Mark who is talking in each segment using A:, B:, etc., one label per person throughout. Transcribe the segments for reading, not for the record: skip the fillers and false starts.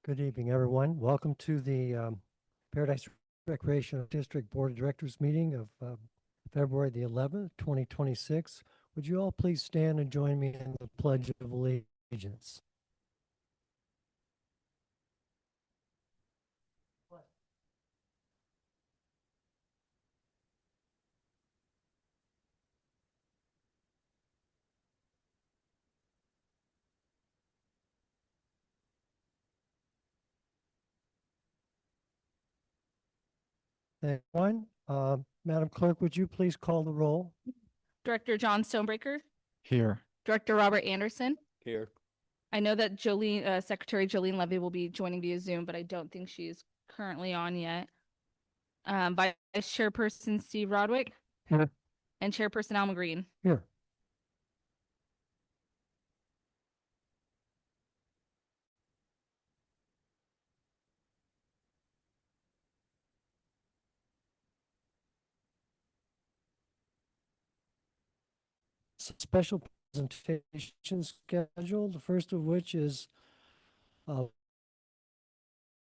A: Good evening, everyone. Welcome to the Paradise Recreation District Board of Directors meeting of February the 11th, 2026. Would you all please stand and join me in the Pledge of Allegiance? Thank you, everyone. Madam Clerk, would you please call the roll?
B: Director John Stonebreaker,
C: Here.
B: Director Robert Anderson.
C: Here.
B: I know that Secretary Jolene Levy will be joining via Zoom, but I don't think she's currently on yet. Vice Chairperson Steve Rodwick.
A: Here.
B: And Chairperson Alma Green.
A: Here. Special presentation scheduled, the first of which is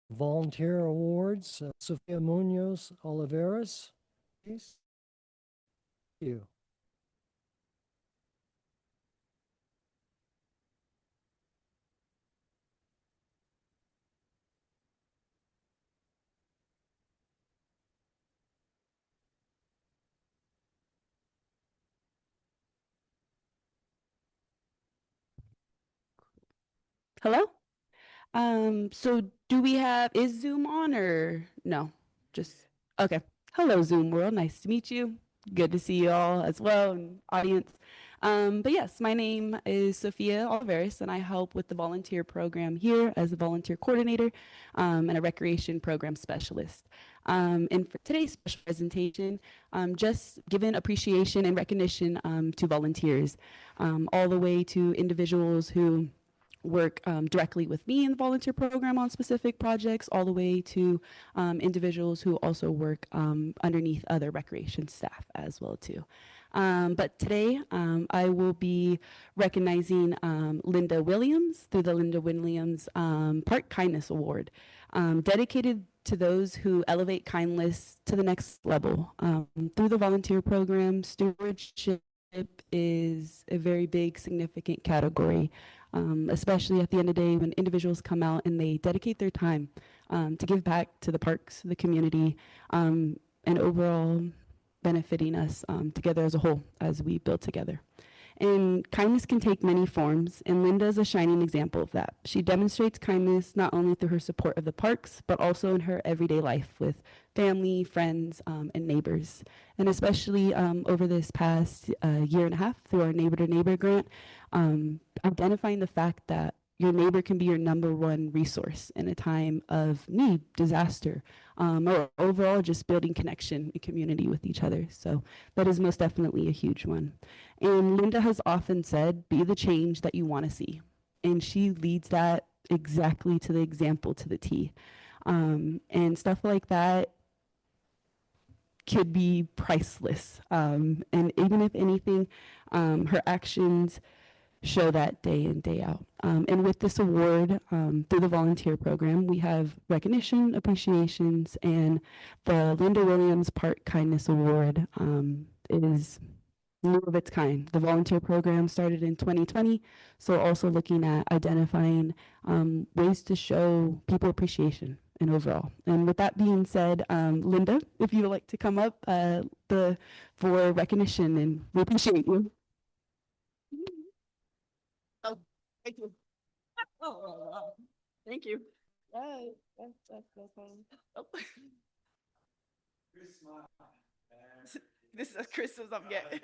A: volunteer awards. Sofia Munoz Oliveras, please. Thank you.
D: Hello? So is Zoom on or no? Just, okay. Hello, Zoom world. Nice to meet you. Good to see you all as well, and audience. But yes, my name is Sofia Oliveras, and I help with the volunteer program here as a volunteer coordinator and a recreation program specialist. And for today's special presentation, just giving appreciation and recognition to volunteers, all the way to individuals who work directly with me in the volunteer program on specific projects, all the way to individuals who also work underneath other recreation staff as well too. But today I will be recognizing Linda Williams through the Linda Williams Park Kindness Award, dedicated to those who elevate kindness to the next level. Through the volunteer program, stewardship is a very big, significant category. Especially at the end of the day when individuals come out and they dedicate their time to give back to the parks, the community, and overall benefiting us together as a whole as we build together. And kindness can take many forms, and Linda is a shining example of that. She demonstrates kindness not only through her support of the parks, but also in her everyday life with family, friends, and neighbors. And especially over this past year and a half through our Neighbor to Neighbor grant, identifying the fact that your neighbor can be your number one resource in a time of need, disaster, or overall just building connection and community with each other. So that is most definitely a huge one. And Linda has often said, be the change that you want to see. And she leads that exactly to the example, to the T. And stuff like that could be priceless. And even if anything, her actions show that day in, day out. And with this award, through the volunteer program, we have recognition, appreciations, and the Linda Williams Park Kindness Award is new of its kind. The volunteer program started in 2020, so also looking at identifying ways to show people appreciation and overall. And with that being said, Linda, if you would like to come up for recognition, and we appreciate you. Oh, thank you. Oh, thank you. That's fine. Oh. This is as Chris as I'm getting.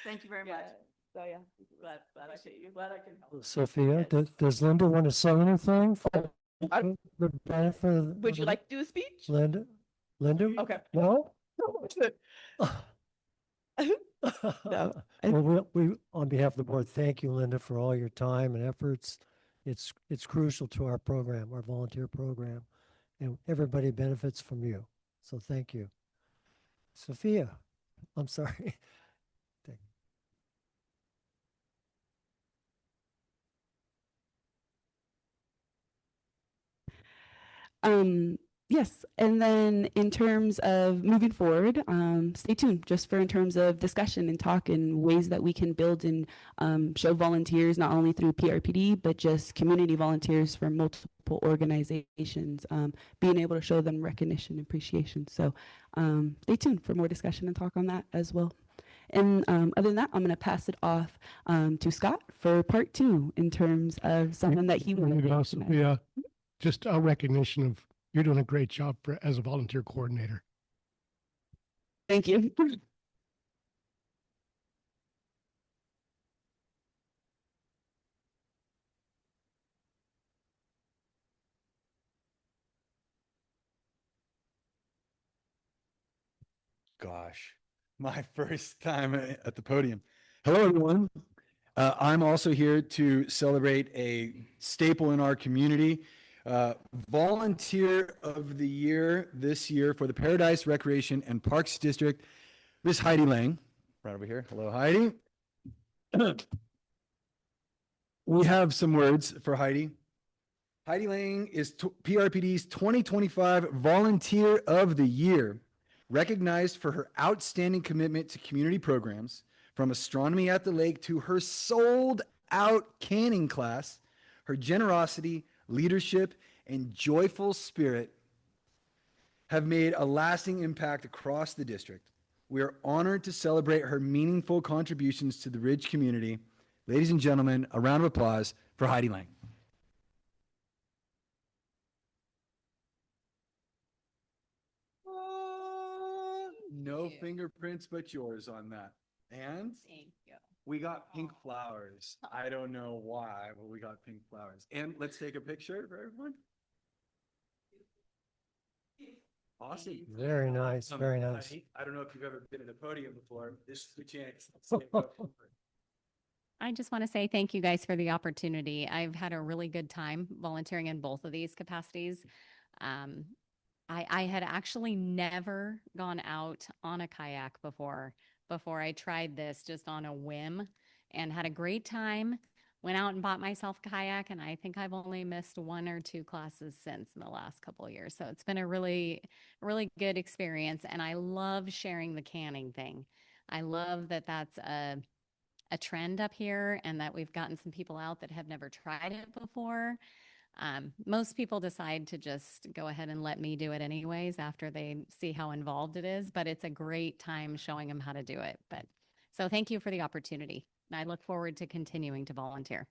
D: Thank you very much. So yeah, glad I see you. Glad I can help.
A: Sophia, does Linda want to say anything for the benefit?
D: Would you like to do a speech?
A: Linda?
D: Okay.
A: No?
D: No.
A: Well, we, on behalf of the board, thank you, Linda, for all your time and efforts. It's crucial to our program, our volunteer program, and everybody benefits from you. So thank you. Sophia, I'm sorry.
D: Yes, and then in terms of moving forward, stay tuned just for in terms of discussion and talk and ways that we can build and show volunteers not only through PRPD but just community volunteers from multiple organizations, being able to show them recognition and appreciation. So stay tuned for more discussion and talk on that as well. And other than that, I'm going to pass it off to Scott for part 2 in terms of something that he
C: There
D: would
C: you go,
D: recognize.
C: Sophia. Just a recognition of you're doing a great job as a volunteer coordinator.
D: Thank you.
E: Gosh, my first time at the podium. Hello, everyone. I'm also here to celebrate a staple in our community. Volunteer of the Year this year for the Paradise Recreation and Parks District, Miss Heidi Lang. Right over here. Hello, Heidi. We have some words for Heidi. Heidi Lang is PRPD's 2025 Volunteer of the Year, recognized for her outstanding commitment to community programs, from astronomy at the lake to her sold-out canning class. Her generosity, leadership, and joyful spirit have made a lasting impact across the district. We are honored to celebrate her meaningful contributions to the Ridge community. Ladies and gentlemen, a round of applause for Heidi Lang. No fingerprints but yours on that. And
F: Thank you.
E: we got pink flowers. I don't know why, but we got pink flowers. And let's take a picture for everyone. Awesome.
A: Very nice, very nice.
E: I don't know if you've ever been at a podium before. This is the chance.
F: I just want to say thank you guys for the opportunity. I've had a really good time volunteering in both of these capacities. I had actually never gone out on a kayak before I tried this just on a whim, and had a great time. Went out and bought myself a kayak, and I think I've only missed 1 or 2 classes since in the last couple of years. So it's been a really good experience, and I love sharing the canning thing. I love that that's a trend up here, and that we've gotten some people out that have never tried it before. Most people decide to just go ahead and let me do it anyways after they see how involved it is, but it's a great time showing them how to do it. So thank you for the opportunity. And I look forward to continuing to volunteer.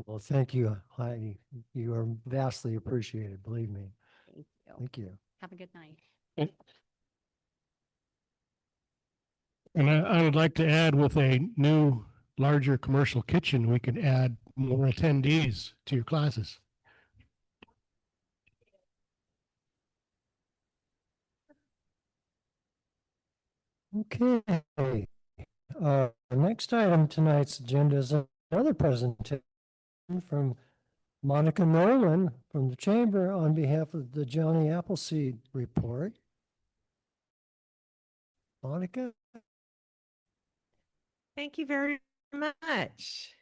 A: Well, thank you, Heidi. You are vastly appreciated, believe me.
F: Thank you.
A: Thank you.
F: Have a good night.
C: And I would like to add, with a new, larger commercial kitchen, we could add more attendees to your classes.
A: Okay. The next item tonight's agenda is another presentation from Monica Nolan from the Chamber on behalf of the Johnny Appleseed Report. Monica?
G: Thank you very much.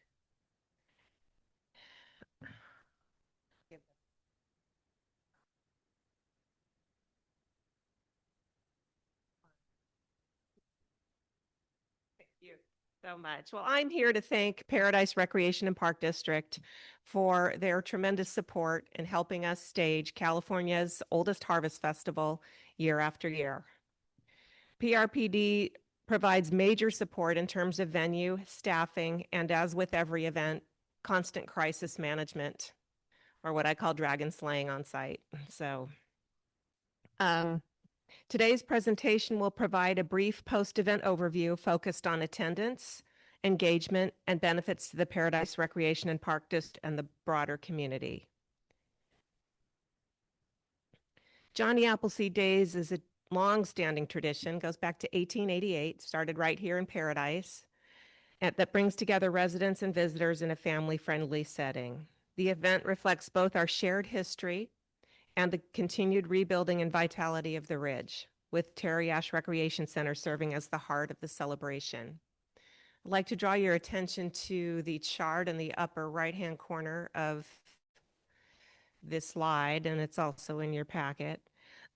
G: Thank you so much. Well, I'm here to thank Paradise Recreation and Park District for their tremendous support in helping us stage California's oldest harvest festival year after year. PRPD provides major support in terms of venue, staffing, and, as with every event, constant crisis management, or what I call dragon slaying on site. So today's presentation will provide a brief post-event overview focused on attendance, engagement, and benefits to the Paradise Recreation and Park District and the broader community. Johnny Appleseed Days is a long-standing tradition, goes back to 1888, started right here in Paradise, and that brings together residents and visitors in a family-friendly setting. The event reflects both our shared history and the continued rebuilding and vitality of the Ridge, with Terry Ash Recreation Center serving as the heart of the celebration. I'd like to draw your attention to the chart in the upper right-hand corner of this slide, and it's also in your packet.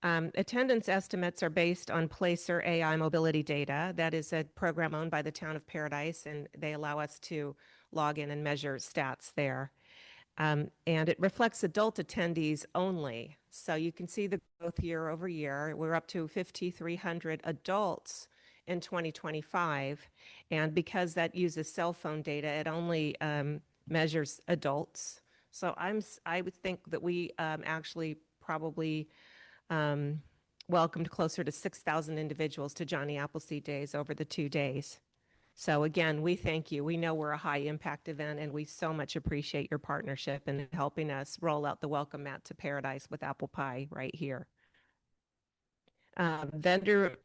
G: Attendance estimates are based on Placer AI mobility data. That is a program owned by the town of Paradise, and they allow us to log in and measure stats there. And it reflects adult attendees only. So you can see the growth year over year. We're up to 5,300 adults in 2025. And because that uses cell phone data, it only measures adults. So I would think that we actually probably welcomed closer to 6,000 individuals to Johnny Appleseed Days over the 2 days. So again, we thank you. We know we're a high impact event, and we so much appreciate your partnership in helping us roll out the welcome mat to Paradise with apple pie right here. Vendor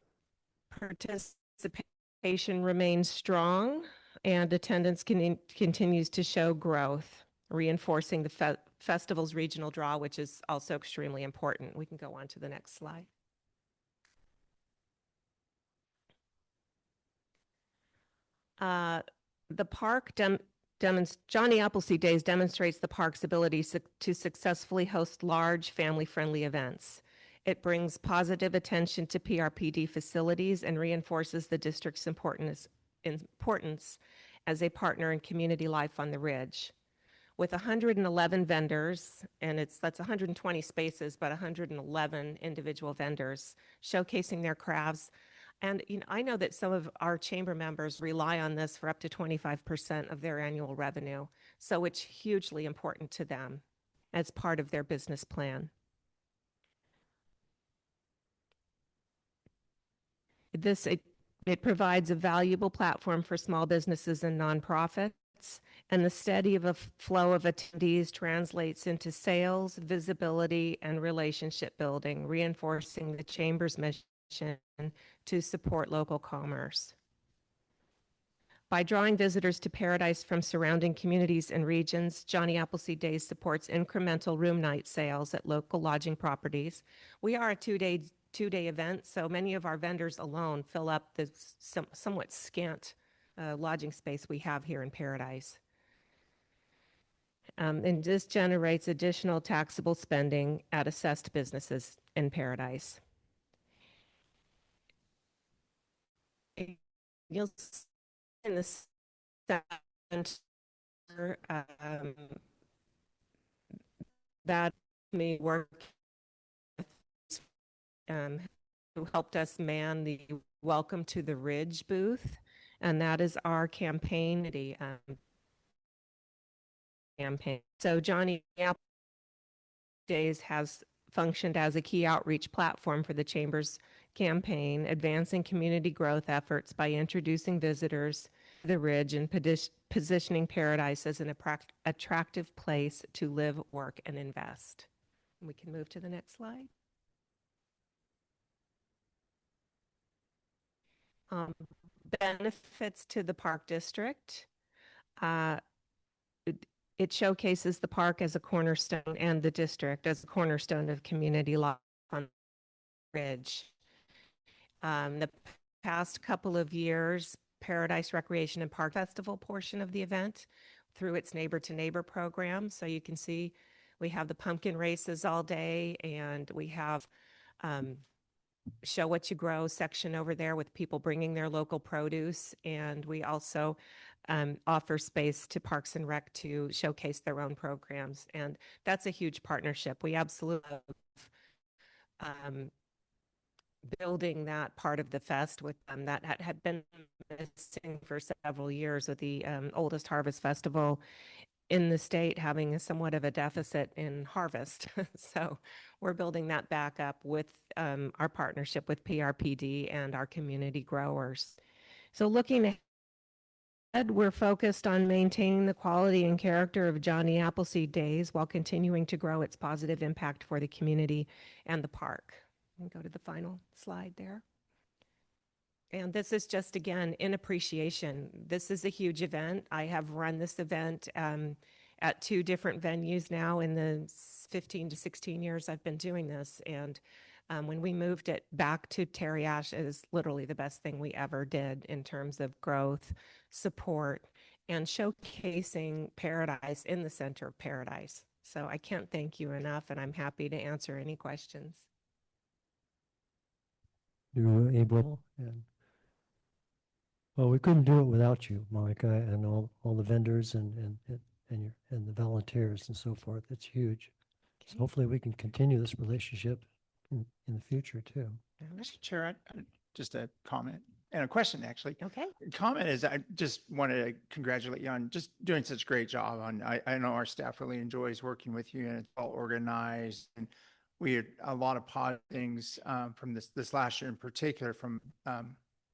G: participation remains strong, and attendance continues to show growth, reinforcing the festival's regional draw, which is also extremely important. We can go on to the next slide. The park Johnny Appleseed Days demonstrates the park's ability to successfully host large family-friendly events. It brings positive attention to PRPD facilities and reinforces the district's importance as a partner in community life on the Ridge. With 111 vendors, and that's 120 spaces, but 111 individual vendors showcasing their crafts. And I know that some of our chamber members rely on this for up to 25% of their annual revenue. So it's hugely important to them as part of their business plan. It provides a valuable platform for small businesses and nonprofits, and the steady flow of attendees translates into sales, visibility, and relationship building, reinforcing the chamber's mission to support local commerce. By drawing visitors to Paradise from surrounding communities and regions, Johnny Appleseed Days supports incremental room night sales at local lodging properties. We are a two-day event, so many of our vendors alone fill up the somewhat scant lodging space we have here in Paradise. And this generates additional taxable spending at assessed businesses in Paradise. You'll see in the center that me work who helped us man the Welcome to the Ridge booth, and that is our campaign. So Johnny Appleseed Days has functioned as a key outreach platform for the Chamber's campaign, advancing community growth efforts by introducing visitors to the Ridge and positioning Paradise as an attractive place to live, work, and invest. We can move to the next slide. Benefits to the Park District. It showcases the park as a cornerstone and the district as a cornerstone of community life on the Ridge. The past couple of years, Paradise Recreation and Park Festival portion of the event through its Neighbor to Neighbor program. So you can see we have the pumpkin races all day, and we have Show What You Grow section over there with people bringing their local produce. And we also offer space to Parks and Rec to showcase their own programs. And that's a huge partnership. We absolutely building that part of the fest with them that had been missing for several years, with the oldest harvest festival in the state having somewhat of a deficit in harvest. So we're building that back up with our partnership with PRPD and our community growers. So looking ahead, we're focused on maintaining the quality and character of Johnny Appleseed Days while continuing to grow its positive impact for the community and the park. And go to the final slide there. And this is just, again, in appreciation. This is a huge event. I have run this event at 2 different venues now in the 15 to 16 years I've been doing this. And when we moved it back to Terry Ash, it is literally the best thing we ever did in terms of growth, support, and showcasing Paradise in the center of Paradise. So I can't thank you enough, and I'm happy to answer any questions.
A: You're able, and well, we couldn't do it without you, Monica, and all the vendors and the volunteers and so forth. It's huge. So
G: Okay.
A: hopefully we can continue this relationship in the future too.
G: All right.
H: Mr. Chair, just a comment and a question, actually.
G: Okay.
H: Comment is, I just wanted to congratulate you on just doing such a great job on, I know our staff really enjoys working with you and it's all organized. And we had a lot of positive things from this last year in particular from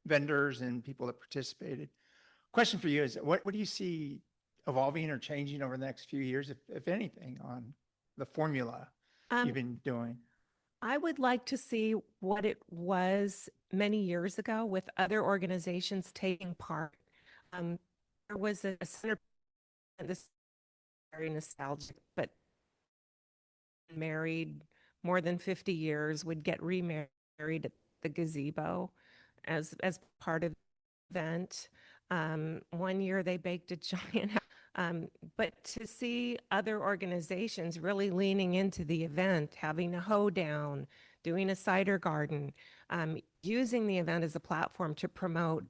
H: vendors and people that participated. Question for you is, what do you see evolving or changing over the next few years, if anything, on the formula you've been doing?
G: I would like to see what it was many years ago with other organizations taking part. There was a center, this is very nostalgic, but married more than 50 years would get remarried at the gazebo as part of the event. One year they baked a giant but to see other organizations really leaning into the event, having a hoedown, doing a cider garden, using the event as a platform to promote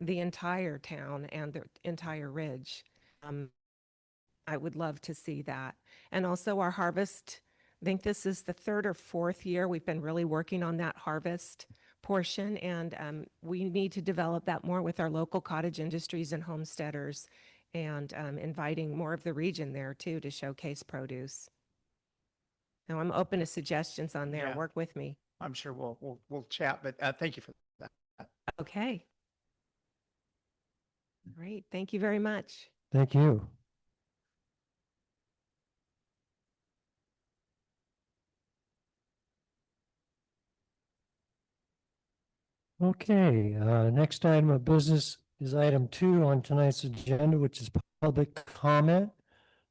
G: the entire town and the entire ridge. I would love to see that. And also our harvest, I think this is the third or fourth year we've been really working on that harvest portion. And we need to develop that more with our local cottage industries and homesteaders and inviting more of the region there too to showcase produce. Now I'm open to suggestions on there.
H: Yeah.
G: Work with me.
H: I'm sure we'll chat, but thank you for that.
G: Okay. Great. Thank you very much.
A: Thank you. Okay, next item of business is item 2 on tonight's agenda, which is public comment.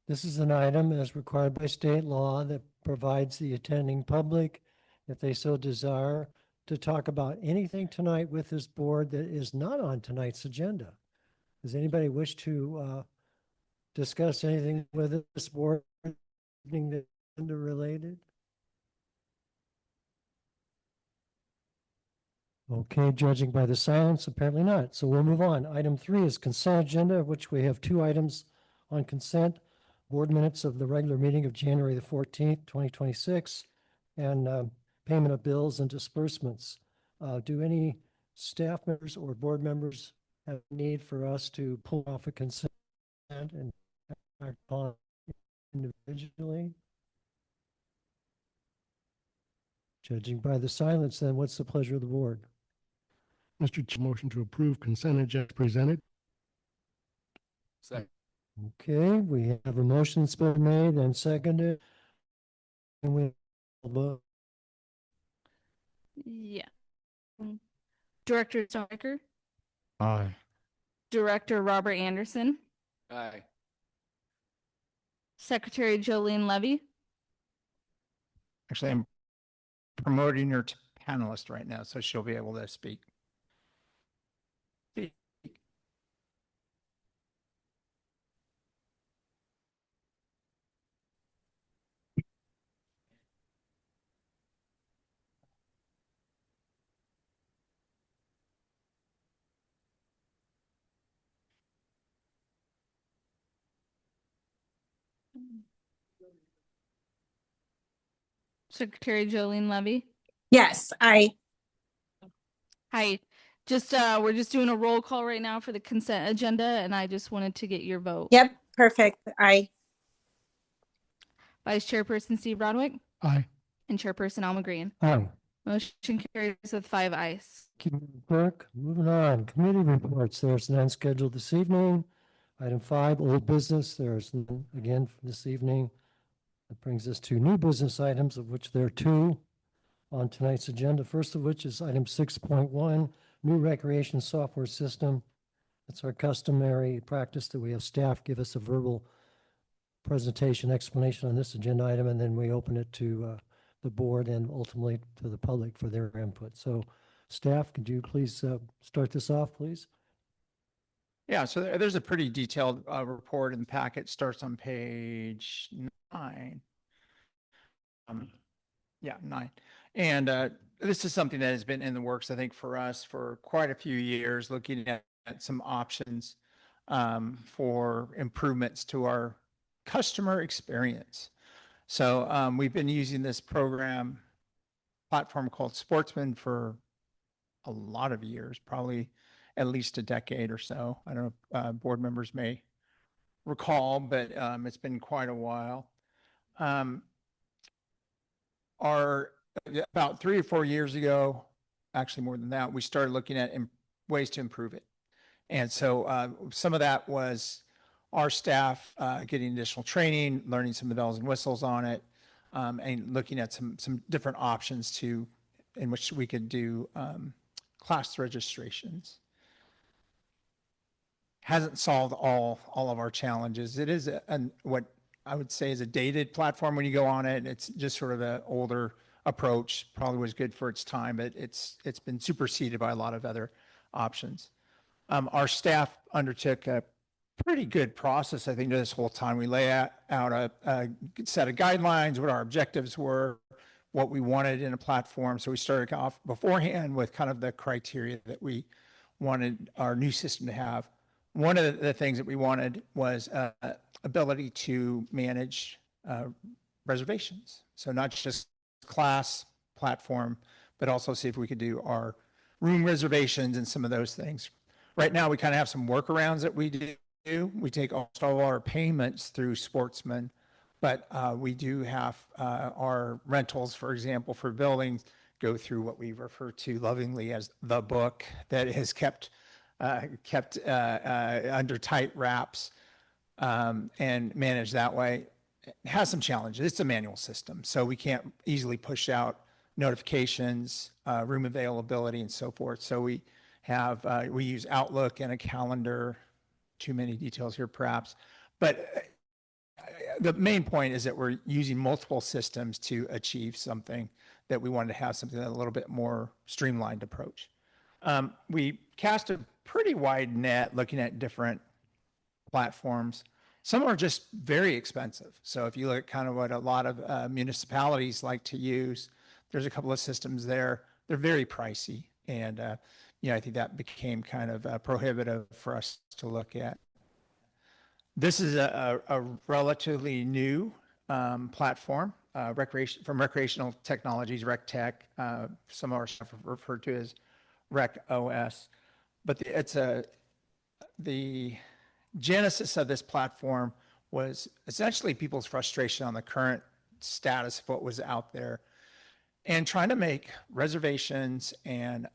A: This is an item as required by state law that provides the attending public, if they so desire, to talk about anything tonight with this board that is not on tonight's agenda. Does anybody wish to discuss anything with this board, anything that's agenda related? Okay, judging by the silence, apparently not. So we'll move on. Item 3 is consent agenda, of which we have 2 items on consent. Board minutes of the regular meeting of January the 14th, 2026, and payment of bills and disbursements. Do any staff members or board members have a need for us to pull off a consent and act upon individually? Judging by the silence, then what's the pleasure of the board?
C: Mr. Chair, motion to approve consent agenda presented.
E: Second.
A: Okay, we have a motion that's been made and seconded. And we vote.
B: Yeah. Director Stonebaker,
C: Aye.
B: Director Robert Anderson,
E: Aye.
B: Secretary Jolene Levy,
H: Actually, I'm promoting her to panelist right now, so she'll be able to speak.
B: Secretary Jolene Levy.
I: Yes,
B: Hi. Just we're just doing a roll call right now for the consent agenda, and I just wanted to get your vote.
I: yep, perfect.
B: Vice Chairperson Steve Broadwick
C: Aye.
B: and Chairperson Alma Green.
A: Aye.
B: Motion carries with 5 ayes.
A: Thank you, Clerk. Moving on, committee reports. There's none scheduled this evening. Item 5, old business. There's none again for this evening. That brings us to new business items, of which there are 2 on tonight's agenda. First of which is item 6.1, new recreation software system. It's our customary practice that we have staff give us a verbal presentation explanation on this agenda item, and then we open it to the board and ultimately to the public for their input. So staff, could you please start this off, please?
H: Yeah, so there's a pretty detailed report in the packet. Starts on page 9. Yeah, 9. And this is something that has been in the works, I think, for us for quite a few years, looking at some options for improvements to our customer experience. So we've been using this platform called Sportsman for a lot of years, probably at least a decade or so. I don't know if board members may recall, but it's been quite a while. Um, our About 3 or 4 years ago, actually more than that, we started looking at ways to improve it. And so some of that was our staff getting additional training, learning some of the bells and whistles on it, and looking at some different options in which we could do class registrations. Hasn't solved all of our challenges. It is what I would say is a dated platform when you go on it. It's just sort of an older approach, probably was good for its time, but it's been superseded by a lot of other options. Our staff undertook a pretty good process, I think, this whole time. We lay out a set of guidelines, what our objectives were, what we wanted in a platform. So we started off beforehand with kind of the criteria that we wanted our new system to have. One of the things that we wanted was ability to manage reservations. So not just class platform, but also see if we could do our room reservations and some of those things. Right now, we kind of have some workarounds that we do. We take almost all our payments through Sportsman, but we do have our rentals, for example, for buildings, go through what we refer to lovingly as the book that is kept under tight wraps and managed that way. It has some challenges. It's a manual system, so we can't easily push out notifications, room availability, and so forth. So we use Outlook and a calendar. Too many details here, perhaps, but the main point is that we're using multiple systems to achieve something that we wanted to have something a little bit more streamlined approach. We cast a pretty wide net looking at different platforms. Some are just very expensive. So if you look at kind of what a lot of municipalities like to use, there's a couple of systems there. They're very pricey. And, I think that became kind of prohibitive for us to look at. This is a relatively new platform, from Recreational Technologies, RecTech. Some of our stuff referred to as Rec OS. But the genesis of this platform was essentially people's frustration on the current status of what was out there and trying to make reservations and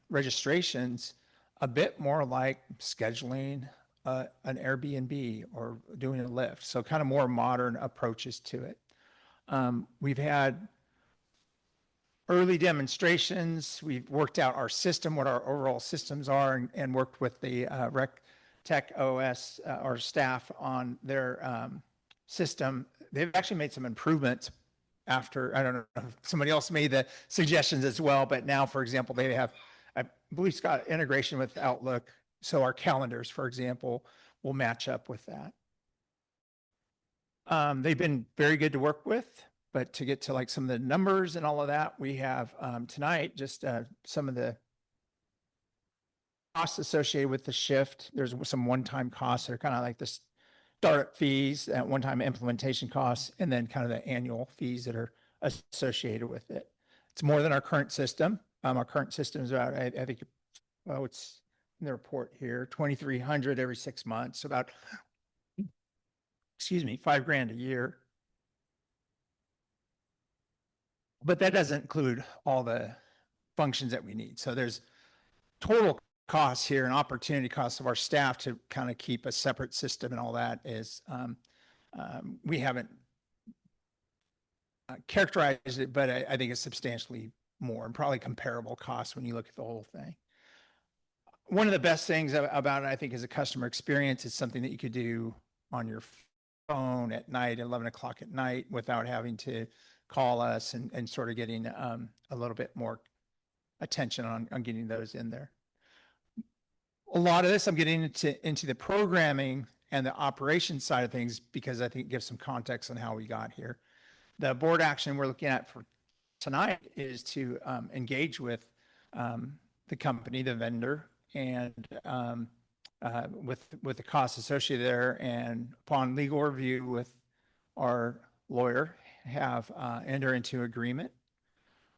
H: registrations a bit more like scheduling an Airbnb or doing a Lyft. So kind of more modern approaches to it. We've had early demonstrations. We've worked out our system, what our overall systems are, and worked with the RecTech OS, our staff on their system. They've actually made some improvements after, I don't know if somebody else made the suggestions as well, but now, for example, they have, I believe it's got integration with Outlook. So our calendars, for example, will match up with that. They've been very good to work with, but to get to like some of the numbers and all of that, we have tonight just some of the costs associated with the shift. There's some one-time costs that are kind of like the startup fees, one-time implementation costs, and then kind of the annual fees that are associated with it. It's more than our current system. Our current system is about, I think, well, it's in the report here, 2,300 every 6 months, about, $5,000 a year. But that doesn't include all the functions that we need. So there's total costs here and opportunity costs of our staff to kind of keep a separate system and all that is, we haven't characterized it, but I think it's substantially more and probably comparable costs when you look at the whole thing. One of the best things about it, I think, is a customer experience. It's something that you could do on your phone at night, 11 o'clock at night, without having to call us and sort of getting a little bit more attention on getting those in there. a lot of this, I'm getting into the programming and the operation side of things because I think it gives some context on how we got here. The board action we're looking at for tonight is to engage with the company, the vendor, and with the costs associated there. And upon legal review with our lawyer, have enter into agreement.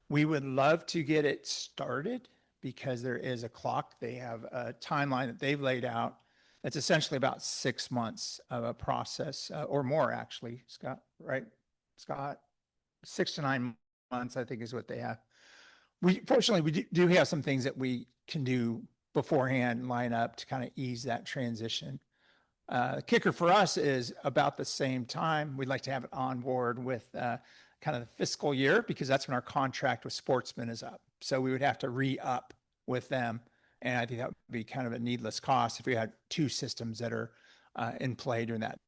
H: We would love to get it started because there is a clock. They have a timeline that they've laid out. That's essentially about 6 months of a process or more, actually, Scott, right? Scott, 6 to 9 months, I think is what they have. Fortunately, we do have some things that we can do beforehand and line up to kind of ease that transition. Kicker for us is about the same time. We'd like to have it on board with kind of the fiscal year because that's when our contract with Sportsman is up. So we would have to re-up with them. And I think that would be kind of a needless cost if we had 2 systems that are in play during that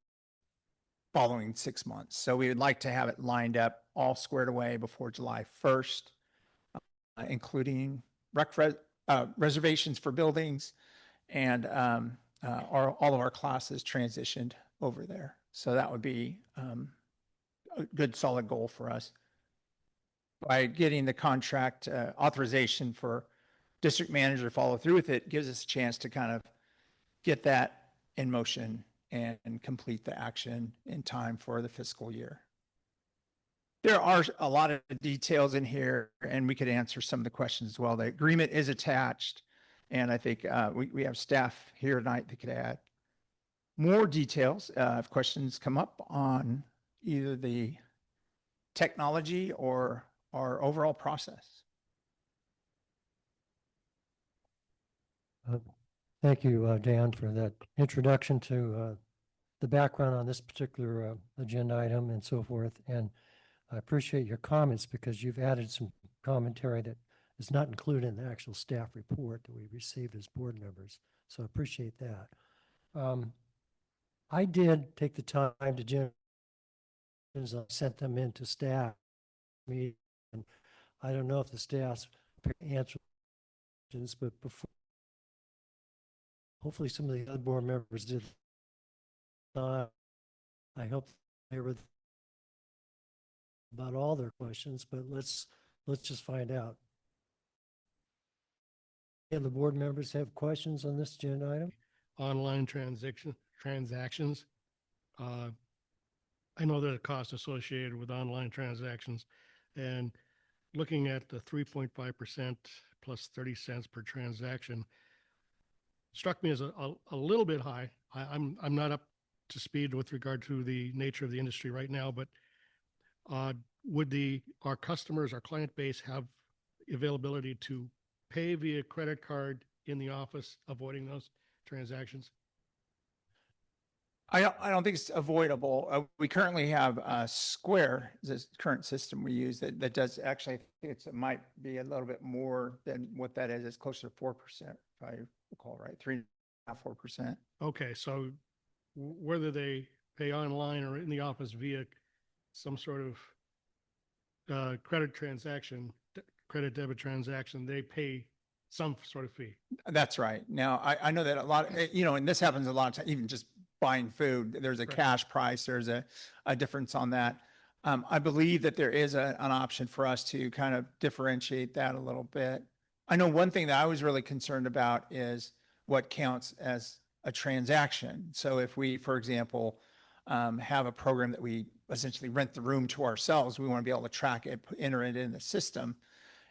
H: following 6 months. So we would like to have it lined up, all squared away before July 1st, including reservations for buildings and all of our classes transitioned over there. So that would be a good solid goal for us. By getting the contract authorization for district manager to follow through with it gives us a chance to kind of get that in motion and complete the action in time for the fiscal year. There are a lot of details in here and we could answer some of the questions as well. The agreement is attached and I think we have staff here tonight that could add more details if questions come up on either the technology or our overall process.
A: Thank you, Dan, for that introduction to the background on this particular agenda item and so forth. And I appreciate your comments because you've added some commentary that is not included in the actual staff report that we received as board members. So I appreciate that. I did take the time to generate, I sent them in to staff meeting. And I don't know if the staff's answered questions, but before, hopefully some of the other board members did. I hope they were about all their questions, but let's just find out. And the board members have questions on this agenda item?
C: Online transactions. I know there's a cost associated with online transactions, and looking at the 3.5% plus 30 cents per transaction struck me as a little bit high. I'm not up to speed with regard to the nature of the industry right now, but would our customers, our client base, have availability to pay via credit card in the office, avoiding those transactions?
H: I don't think it's avoidable. We currently have Square, the current system we use that does actually, I think it might be a little bit more than what that is. It's closer to 4%, if I recall right, 3.5%, 4%.
C: Okay, so whether they pay online or in the office via some sort of credit debit transaction, they pay some sort of fee.
H: That's right. Now, I know that a lot, and this happens a lot of times, even just buying food, there's a cash price, there's a difference on that. I believe that there is an option for us to kind of differentiate that a little bit. I know one thing that I was really concerned about is what counts as a transaction. So if we, for example, have a program that we essentially rent the room to ourselves, we want to be able to track it, enter it in the system.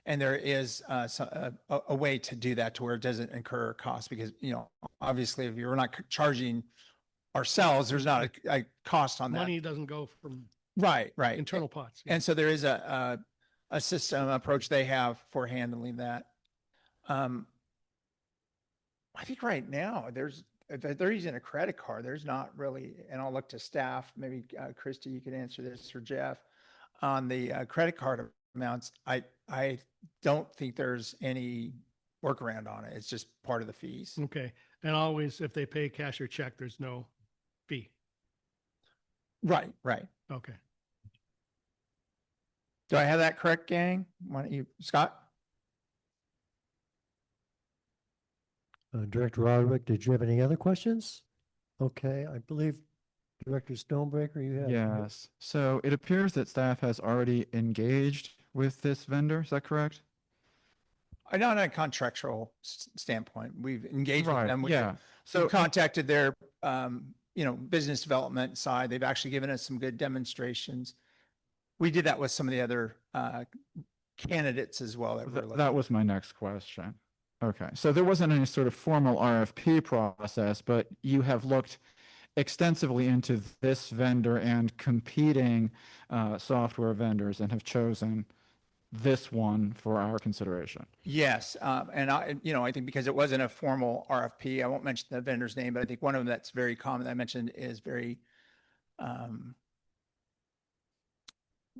H: And there is a way to do that to where it doesn't incur costs because, obviously if you're not charging ourselves, there's not a cost on that.
C: Money doesn't go from
H: right
C: internal pots.
H: And so there is a system approach they have for handling that. I think right now if they're using a credit card, there's not really, and I'll look to staff, maybe Christy, you could answer this, or Jeff, on the credit card amounts. I don't think there's any workaround on it. It's just part of the fees.
C: Okay. And always, if they pay cash or check, there's no fee.
H: Right.
C: Okay.
H: Do I have that correct, gang? Why don't you, Scott?
A: Director Roderick, did you have any other questions? Okay, I believe Director Stonebreaker, you have.
I: Yes. So it appears that staff has already engaged with this vendor. Is that correct?
H: Not on a contractual standpoint. We've engaged with
I: Right.
H: them.
I: Yeah.
H: So
I: So
H: contacted their, business development side. They've actually given us some good demonstrations. We did that with some of the other candidates as well that we're looking.
I: that was my next question. Okay. So there wasn't any sort of formal RFP process, but you have looked extensively into this vendor and competing software vendors and have chosen this one for our consideration.
H: Yes, and I think because it wasn't a formal RFP, I won't mention the vendor's name, but I think one of them that's very common that I mentioned is very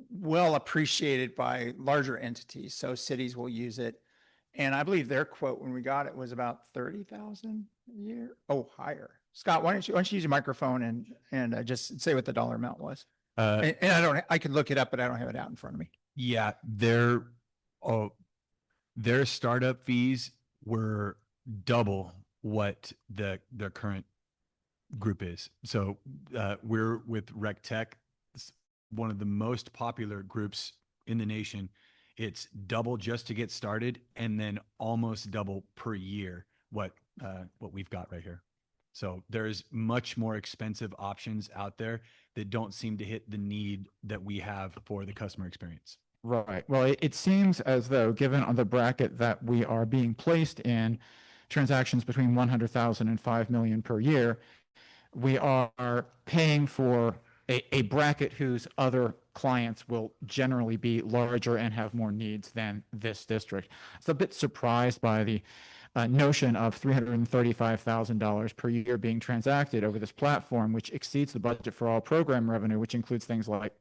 H: well appreciated by larger entities. So cities will use it. And I believe their quote when we got it was about 30,000 a year. Oh, higher. Scott, why don't you use your microphone and just say what the dollar amount was? And I can look it up, but I don't have it out in front of me.
J: Yeah, their startup fees were double what their current group is. So we're with RecTech, one of the most popular groups in the nation. It's double just to get started, and then almost double per year what we've got right here. So there's much more expensive options out there that don't seem to hit the need that we have for the customer experience.
I: Right. Well, it seems as though, given on the bracket that we are being placed in, transactions between 100,000 and 5 million per year, we are paying for a bracket whose other clients will generally be larger and have more needs than this district. So a bit surprised by the notion of $335,000 per year being transacted over this platform, which exceeds the budget for all program revenue, which includes things like,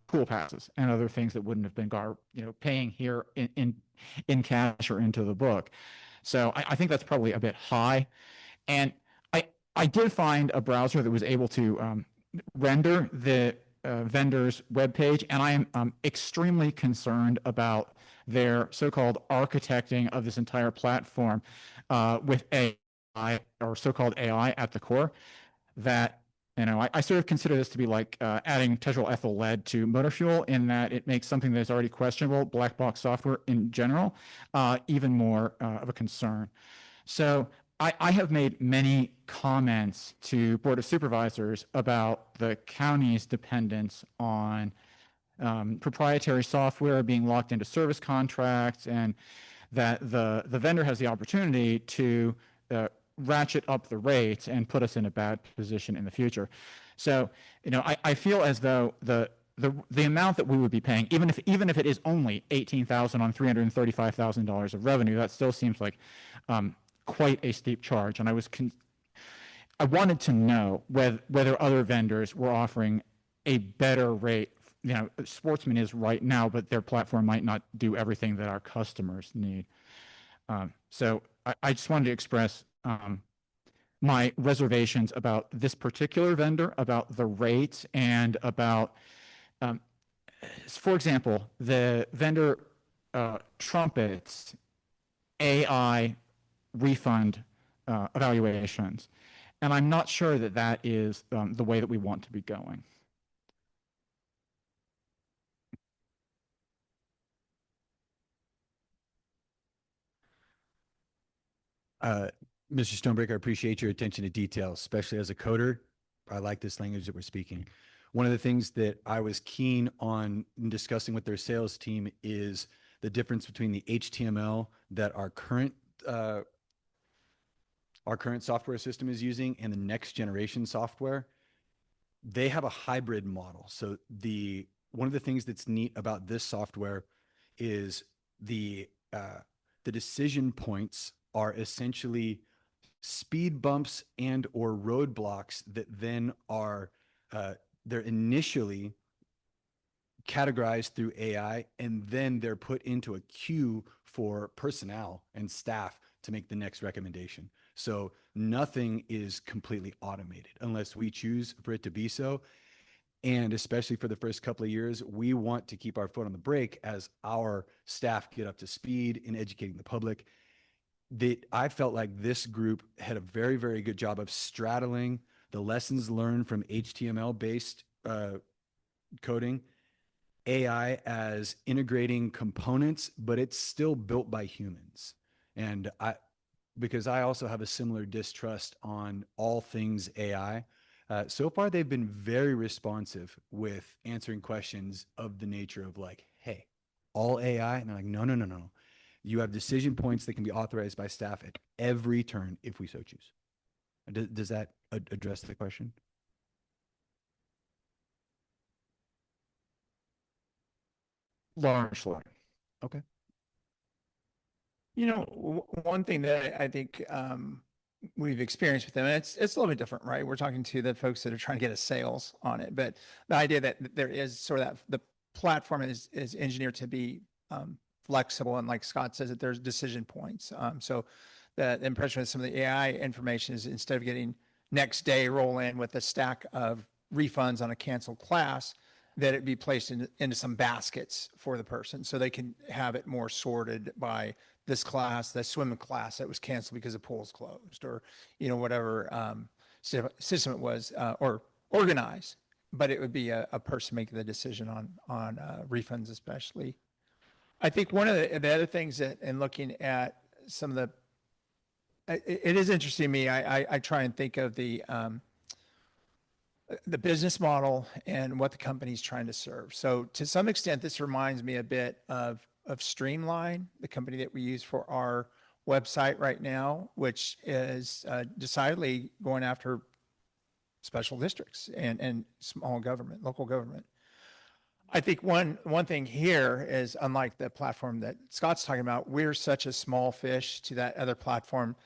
I: pool passes and other things that wouldn't have been paying here in cash or into the book. So I think that's probably a bit high. And I did find a browser that was able to render the vendor's webpage, and I am extremely concerned about their so-called architecting of this entire platform with AI, or so-called AI at the core. That I sort of consider this to be like adding tetraethyl lead to motor fuel, in that it makes something that is already questionable, black box software in general, even more of a concern. So I have made many comments to Board of Supervisors about the county's dependence on proprietary software being locked into service contracts, and that the vendor has the opportunity to ratchet up the rates and put us in a bad position in the future. So, I feel as though the amount that we would be paying, even if it is only $18,000 on $335,000 of revenue, that still seems like quite a steep charge. And I wanted to know whether other vendors were offering a better rate. Sportsman is right now, but their platform might not do everything that our customers need. So I just wanted to express my reservations about this particular vendor, about the rates, and about, for example, the vendor trumpets AI refund evaluations. And I'm not sure that that is the way that we want to be going.
J: Mr. Stonebreaker, I appreciate your attention to detail, especially as a coder. I like this language that we're speaking. One of the things that I was keen on discussing with their sales team is the difference between the HTML that our current software system is using and the next generation software. They have a hybrid model. So one of the things that's neat about this software is the decision points are essentially speed bumps and or roadblocks that then are they're initially categorized through AI, and then they're put into a queue for personnel and staff to make the next recommendation. So nothing is completely automated unless we choose for it to be so. And especially for the first couple of years, we want to keep our foot on the brake as our staff get up to speed in educating the public. I felt like this group had a very, very good job of straddling the lessons learned from HTML based coding, AI as integrating components, but it's still built by humans. And because I also have a similar distrust on all things AI. So far, they've been very responsive with answering questions of the nature of like, hey, all AI? And they're like, no, no, no, no. You have decision points that can be authorized by staff at every turn if we so choose. Does that address the question?
I: Largely.
J: Okay.
H: You know, one thing that I think we've experienced with them, and it's a little bit different, right? We're talking to the folks that are trying to get us sales on it, but the idea that there is sort of that the platform is engineered to be flexible, and like Scott says, that there's decision points. So the impression with some of the AI information is instead of getting next day roll in with a stack of refunds on a canceled class, that it be placed into some baskets for the person, so they can have it more sorted by this class, the swim class that was canceled because the pool's closed, or whatever system it was, or organized. But it would be a person making the decision on refunds, especially. I think one of the other things that, in looking at some of it is interesting to me. I try and think of the business model and what the company's trying to serve. So to some extent, this reminds me a bit of Streamline, the company that we use for our website right now, which is decidedly going after special districts and small government, local government. I think one thing here is, unlike the platform that Scott's talking about, we're such a small fish to that other platform.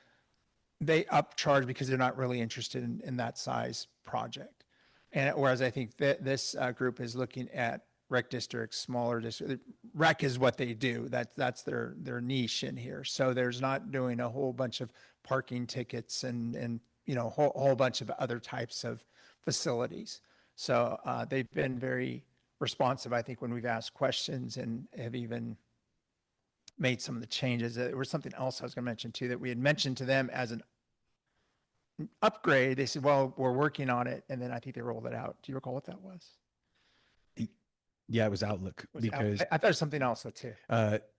H: They upcharge because they're not really interested in that size project. And whereas I think that this group is looking at rec districts, smaller districts. Rec is what they do. That's their niche in here. So there's not doing a whole bunch of parking tickets and whole bunch of other types of facilities. So they've been very responsive, I think, when we've asked questions, and have even made some of the changes. There was something else I was going to mention too, that we had mentioned to them as an upgrade. They said, well, we're working on it. And then I think they rolled it out. Do you recall what that was?
J: Yeah, it was Outlook. Because
H: I thought there was something else though too.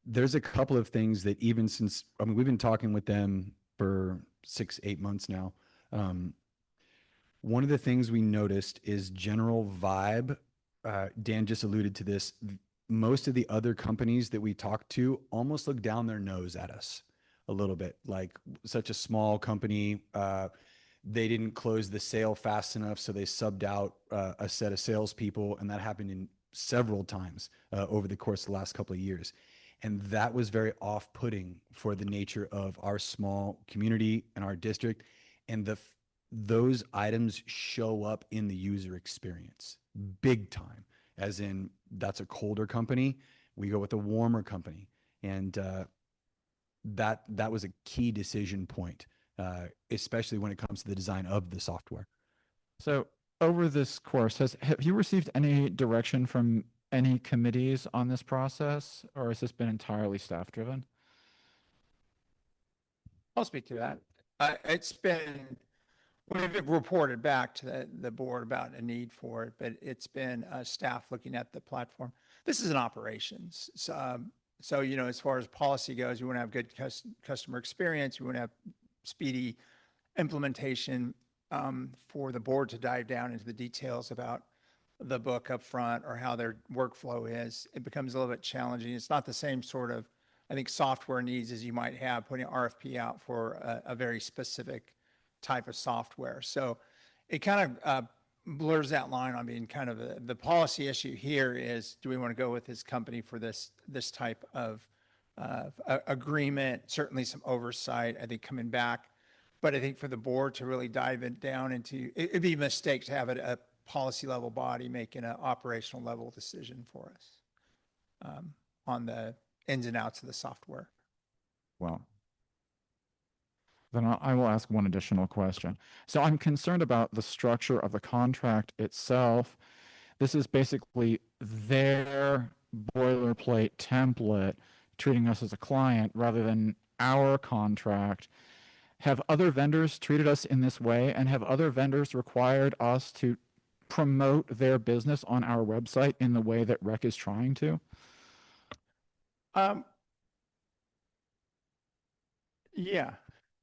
J: There's a couple of things that even since, we've been talking with them for 6-8 months now. One of the things we noticed is general vibe. Dan just alluded to this. Most of the other companies that we talked to almost look down their nose at us a little bit, like such a small company. They didn't close the sale fast enough, so they subbed out a set of salespeople, and that happened in several times over the course of the last couple of years. And that was very off-putting for the nature of our small community and our district. And those items show up in the user experience big time, as in that's a colder company. We go with a warmer company. And that was a key decision point, especially when it comes to the design of the software.
I: So over this course, have you received any direction from any committees on this process, or has this been entirely staff driven?
H: I'll speak to that. It's been, we've reported back to the board about a need for it, but it's been staff looking at the platform. This is an operations. So, as far as policy goes, we want to have good customer experience. We want to have speedy implementation. For the board to dive down into the details about the book up front or how their workflow is, it becomes a little bit challenging. It's not the same sort of, I think, software needs as you might have putting an RFP out for a very specific type of software. So it kind of blurs that line on being kind of the policy issue here is, do we want to go with this company for this type of agreement? Certainly some oversight, I think, coming back. But I think for the board to really dive down into, it'd be a mistake to have a policy level body making an operational level decision for us on the ins and outs of the software.
I: Well, then I will ask one additional question. So I'm concerned about the structure of the contract itself. This is basically their boilerplate template treating us as a client rather than our contract, have other vendors treated us in this way, and have other vendors required us to promote their business on our website in the way that Rec is trying to?
H: Um, yeah,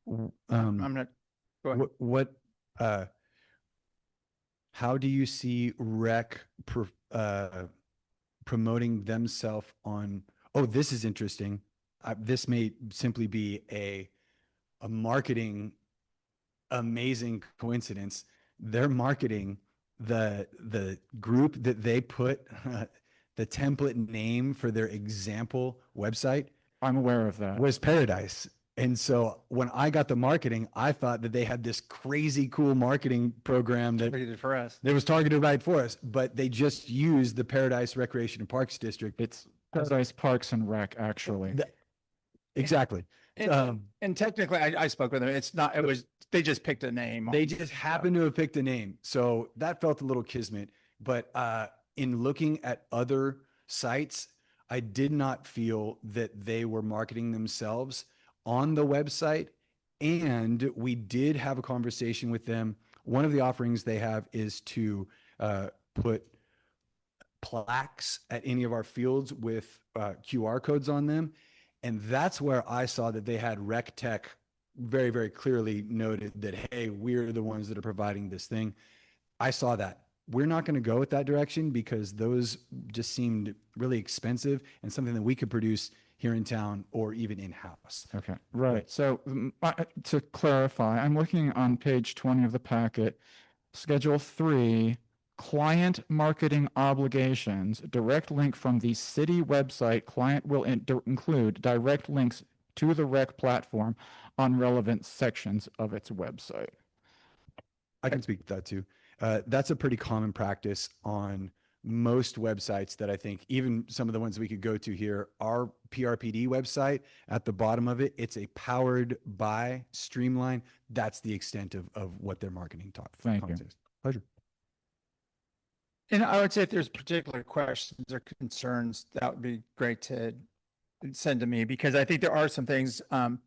H: I'm not, go ahead.
J: uh, how do you see Rec promoting themselves on? Oh, this is interesting. This may simply be a marketing amazing coincidence. They're marketing the group that they put the template name for their example website
I: I'm aware of that.
J: was Paradise. And so when I got the marketing, I thought that they had this crazy cool marketing program that
H: Targeted for us.
J: was targeted right for us, but they just used the Paradise Recreation and Parks District.
I: It's Paradise Parks and Rec, actually.
J: Exactly.
H: And technically, I spoke with them. It's not, it was, they just picked a name.
J: They just happened to have picked a name. So that felt a little kismet. But in looking at other sites, I did not feel that they were marketing themselves on the website. And we did have a conversation with them. One of the offerings they have is to put plaques at any of our fields with QR codes on them. And that's where I saw that they had Rec Tech very, very clearly noted that, hey, we're the ones that are providing this thing. I saw that. We're not going to go with that direction because those just seemed really expensive and something that we could produce here in town or even in-house.
I: Okay, right. So to clarify, I'm looking on page 20 of the packet, Schedule 3, Client Marketing Obligations, direct link from the city website. Client will include direct links to the Rec platform on relevant sections of its website.
J: I can speak to that too. That's a pretty common practice on most websites that I think even some of the ones we could go to here, our PRPD website at the bottom of it, it's a powered by Streamline. That's the extent of what their marketing talk.
I: Thank you.
J: Pleasure.
H: And I would say if there's particular questions or concerns, that would be great to send to me because I think there are some things, some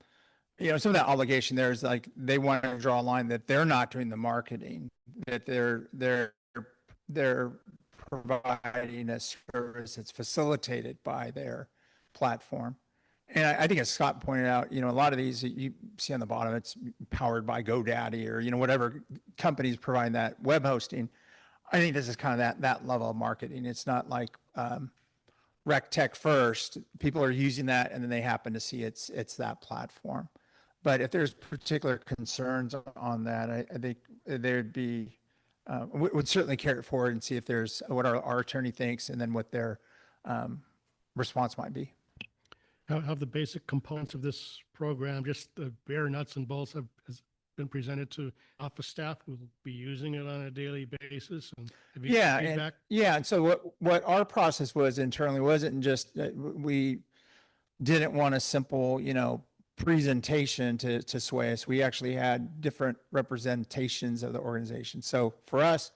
H: of that obligation there is like they want to draw a line that they're not doing the marketing, that they're providing a service that's facilitated by their platform. And I think as Scott pointed out, a lot of these you see on the bottom, it's powered by GoDaddy or, whatever companies providing that web hosting. I think this is kind of that level of marketing. It's not like Rec Tech first. People are using that and then they happen to see it's that platform. But if there's particular concerns on that, I think there'd be, would certainly carry it forward and see if there's what our attorney thinks and then what their response might be.
C: Have the basic components of this program, just the bare nuts and bolts has been presented to office staff who will be using it on a daily basis? And have you feedback?
H: And so what our process was internally wasn't just, we didn't want a simple, presentation to sway us. We actually had different representations of the organization. So for us,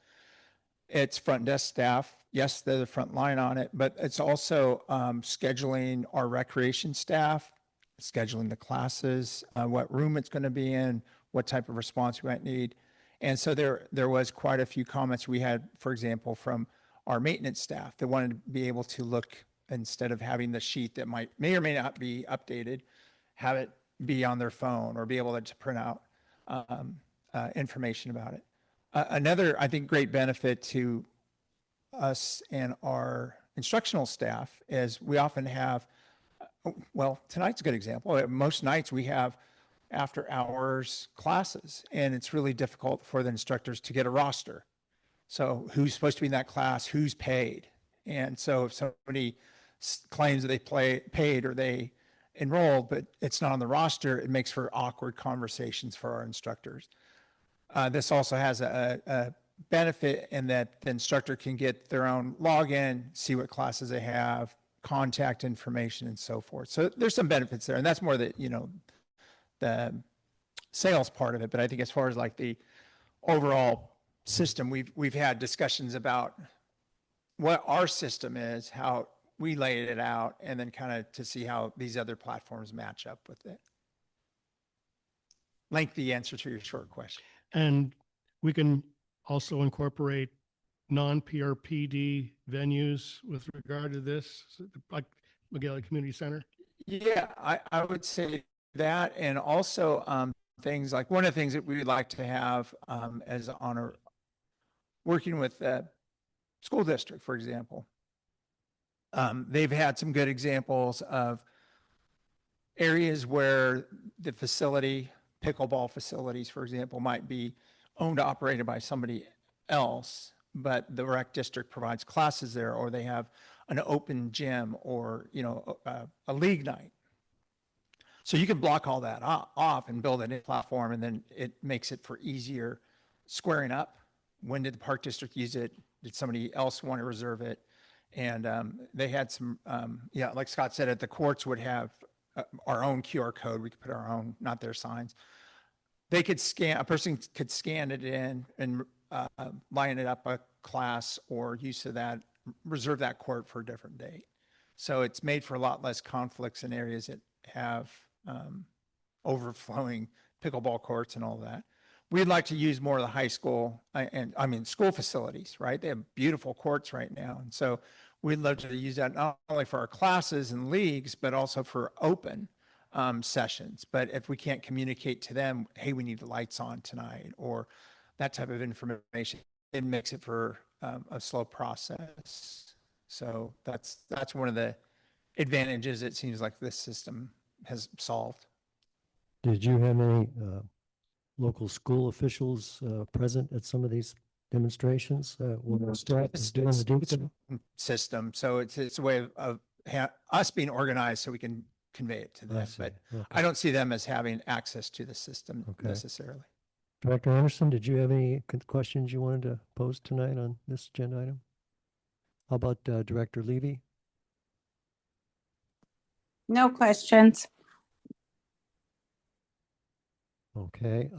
H: it's front desk staff. Yes, they're the front line on it, but it's also scheduling our recreation staff, scheduling the classes, what room it's going to be in, what type of response we might need. And so there was quite a few comments we had, for example, from our maintenance staff that wanted to be able to look, instead of having the sheet that may or may not be updated, have it be on their phone or be able to print out information about it. Another, I think, great benefit to us and our instructional staff is we often have, well, tonight's a good example. Most nights we have after hours classes, and it's really difficult for the instructors to get a roster. So who's supposed to be in that class, who's paid? And so if somebody claims that they paid or they enrolled, but it's not on the roster, it makes for awkward conversations for our instructors. This also has a benefit in that the instructor can get their own login, see what classes they have, contact information, and so forth. So there's some benefits there, and that's more the sales part of it. But I think as far as like the overall system, we've had discussions about what our system is, how we laid it out, and then kind of to see how these other platforms match up with it. lengthy answer to your short question.
C: And we can also incorporate non-PRPD venues with regard to this, like McGilly Community Center.
H: Yeah, I would say that, and also things like one of the things that we would like to have as on our working with school district, for example. They've had some good examples of areas where the facility, pickleball facilities, for example, might be owned, operated by somebody else, but the rec district provides classes there, or they have an open gym, or, you know, a league night. So you can block all that off and build a new platform, and then it makes it for easier squaring up. When did the park district use it? Did somebody else want to reserve it? And they had some, yeah, like Scott said, at the courts would have our own QR code. We could put our own, not their signs. They could scan, a person could scan it in and line it up a class or use of that, reserve that court for a different date. So it's made for a lot less conflicts in areas that have overflowing pickleball courts and all that. We'd like to use more of the high school and I mean school facilities, right? They have beautiful courts right now. And so we'd love to use that not only for our classes and leagues, but also for open sessions. But if we can't communicate to them, hey, we need the lights on tonight, or that type of information, it makes it for a slow process. So that's one of the advantages it seems like this system has solved.
A: Did you have any local school officials present at some of these demonstrations? When the staff is doing the detail?
H: System. So it's a way of us being organized so we can convey it to
A: I
H: them.
A: see.
H: But
A: Okay.
H: I don't see them as having access to the system
A: Okay.
H: necessarily.
A: Director Anderson, did you have any questions you wanted to pose tonight on this agenda item? How about Director Levy?
K: No questions.
A: Okay.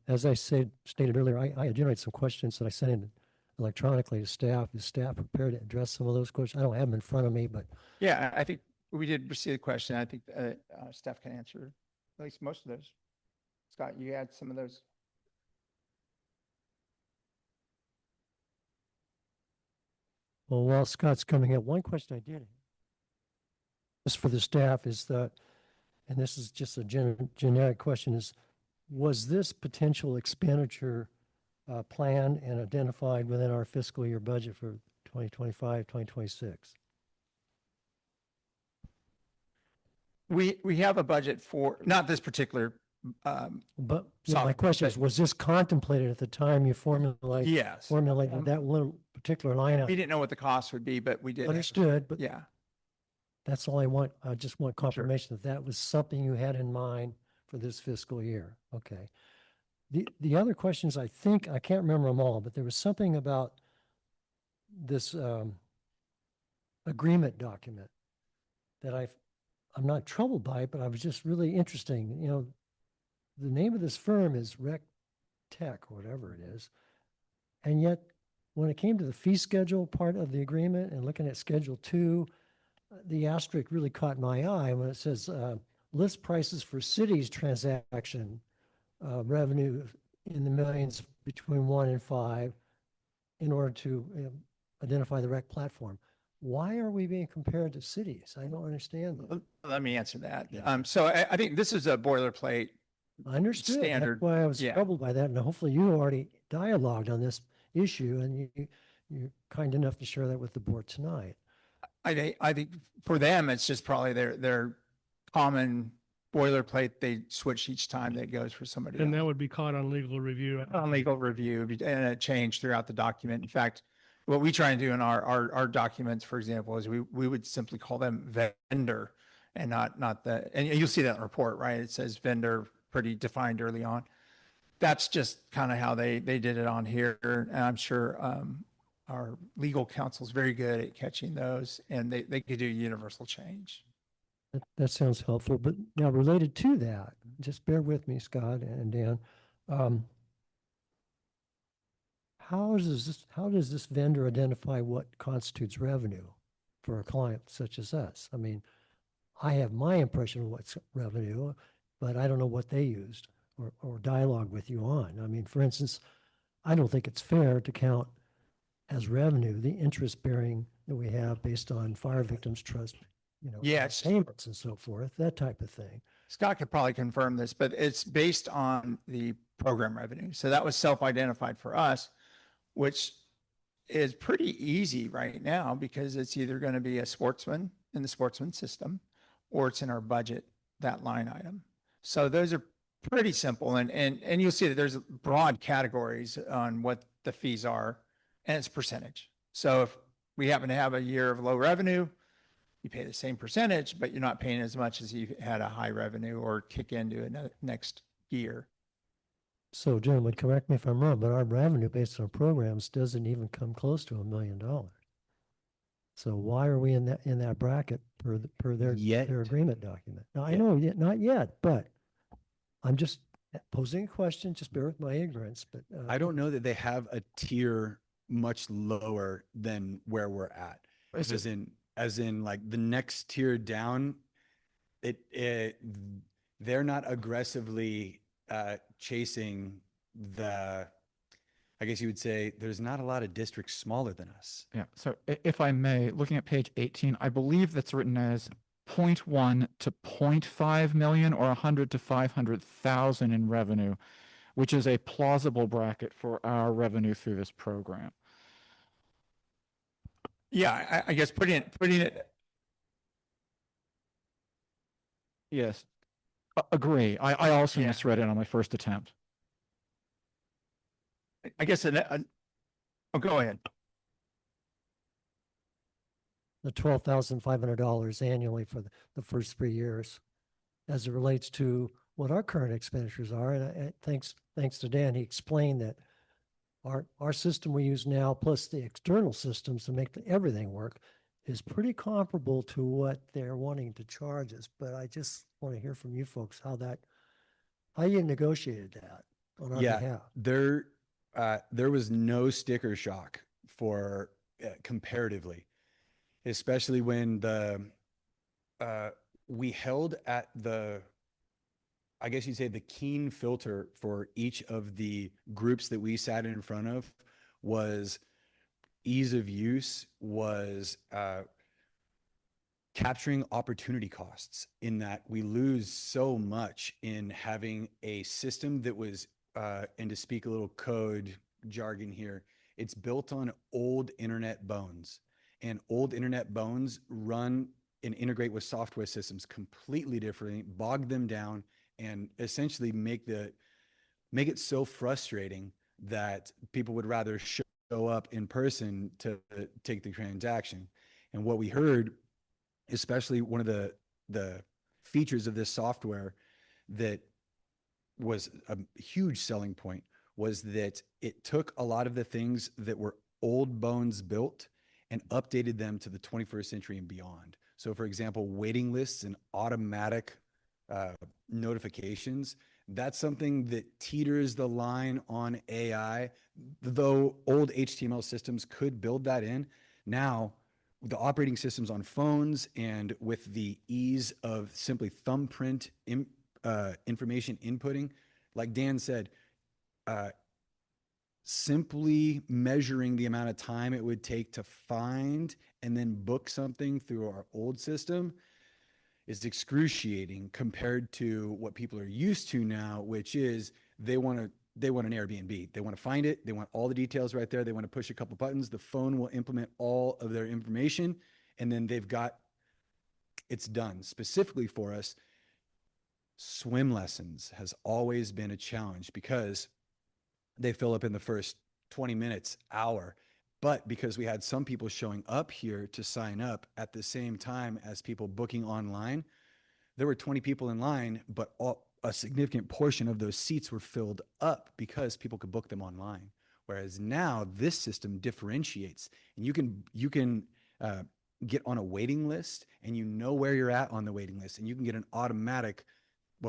A: As I stated earlier, I generated some questions that I sent in electronically to staff. Is staff prepared to address some of those questions? I don't have them in front of me, but
H: Yeah, I think we did receive the question. I think staff can answer at least most of those. Scott, you had some of those.
A: well, while Scott's coming in, one question I did just for the staff is that, and this is just a generic question, is was this potential expenditure planned and identified within our fiscal year budget for 2025, 2026?
H: We have a budget for, not this particular,
A: But yeah, my
H: Sovereign,
A: question is,
H: but-
A: was this contemplated at the time you formulated
H: yes.
A: that one particular line
H: We
A: up?
H: didn't know what the cost would be, but we did.
A: Understood, but
H: Yeah.
A: that's all I want. I just want confirmation that that was something you had in mind for this fiscal year. Okay. The other questions, I think, I can't remember them all, but there was something about this agreement document that I'm not troubled by it, but I was just really interesting. You know, the name of this firm is Rec Tech, or whatever it is. And yet, when it came to the fee schedule part of the agreement and looking at Schedule 2, the asterisk really caught my eye when it says list prices for cities transaction revenue in the millions between 1 and 5 in order to identify the rec platform. Why are we being compared to cities? I don't understand that.
H: Let me answer that.
A: Yeah.
H: So I think this is a boilerplate.
A: I understood.
H: Standard,
A: That's why I was
H: yeah.
A: troubled by that. And hopefully you already dialogued on this issue and you're kind enough to share that with the board tonight.
H: I think for them, it's just probably their common boilerplate. They switch each time that goes for somebody
C: And
H: else.
C: that would be caught on legal review.
H: On legal review and it changed throughout the document. In fact, what we try and do in our documents, for example, is we would simply call them vendor and not the, and you'll see that in the report, right? It says vendor pretty defined early on. That's just kind of how they did it on here. And I'm sure our legal counsel is very good at catching those, and they could do universal change.
A: That sounds helpful. But now related to that, just bear with me, Scott and Dan. How does this vendor identify what constitutes revenue for a client such as us? I mean, I have my impression of what's revenue, but I don't know what they used. or dialogue with you on. I mean, for instance, I don't think it's fair to count as revenue the interest bearing that we have based on fire victims trust,
H: Yes.
A: payments and so forth, that type of thing.
H: Scott could probably confirm this, but it's based on the program revenue. So that was self-identified for us, which is pretty easy right now because it's either going to be a sportsman in the sportsman system or it's in our budget, that line item. So those are pretty simple. And you'll see that there's broad categories on what the fees are, and it's percentage. So if we happen to have a year of low revenue, you pay the same percentage, but you're not paying as much as you had a high revenue or kick into a next year.
A: So gentlemen, correct me if I'm wrong, but our revenue based on programs doesn't even come close to $1 million. So why are we in that bracket per their
J: Yet.
A: agreement document? Now, I
J: Yeah.
A: know not yet, but I'm just posing a question, just bear with my ignorance, but
J: I don't know that they have a tier much lower than where we're at.
I: Is it-
J: As in like the next tier down, they're not aggressively chasing I guess you would say there's not a lot of districts smaller than us.
I: Yeah. So if I may, looking at page 18, I believe that's written as 0.1 to 0.5 million or 100 to 500,000 in revenue, which is a plausible bracket for our revenue through this program.
H: Yeah, I guess putting it,
I: Yes. Agree. I also
H: Yeah.
I: misread it on my first attempt.
H: I guess, oh, go ahead.
A: the $12,500 annually for the first 3 years as it relates to what our current expenditures are. And thanks to Dan, he explained that our system we use now, plus the external systems to make everything work, is pretty comparable to what they're wanting to charge us. But I just want to hear from you folks how you negotiated that on our behalf.
J: There was no sticker shock for comparatively, especially when we held at I guess you'd say the keen filter for each of the groups that we sat in front of was ease of use, was capturing opportunity costs, in that we lose so much in having a system that was, and to speak a little code jargon here, it's built on old internet bones, and old internet bones run and integrate with software systems completely differently, bog them down, and essentially make it so frustrating that people would rather show up in person to take the transaction. And what we heard, especially one of the features of this software that was a huge selling point, was that it took a lot of the things that were old bones built and updated them to the 21st century and beyond. So for example, waiting lists and automatic notifications, that's something that teeters the line on AI. Though old HTML systems could build that in, now the operating systems on phones and with the ease of simply thumbprint information inputting, like Dan said, simply measuring the amount of time it would take to find and then book something through our old system is excruciating compared to what people are used to now, which is they want an Airbnb. They want to find it. They want all the details right there. They want to push a couple buttons. The phone will implement all of their information, and then it's done. Specifically for us, swim lessons has always been a challenge because they fill up in the first 20 minutes, hour. But because we had some people showing up here to sign up at the same time as people booking online, there were 20 people in line, but a significant portion of those seats were filled up because people could book them online. Whereas now this system differentiates, and you can get on a waiting list, and you know where you're at on the waiting list, and you can get an automatic,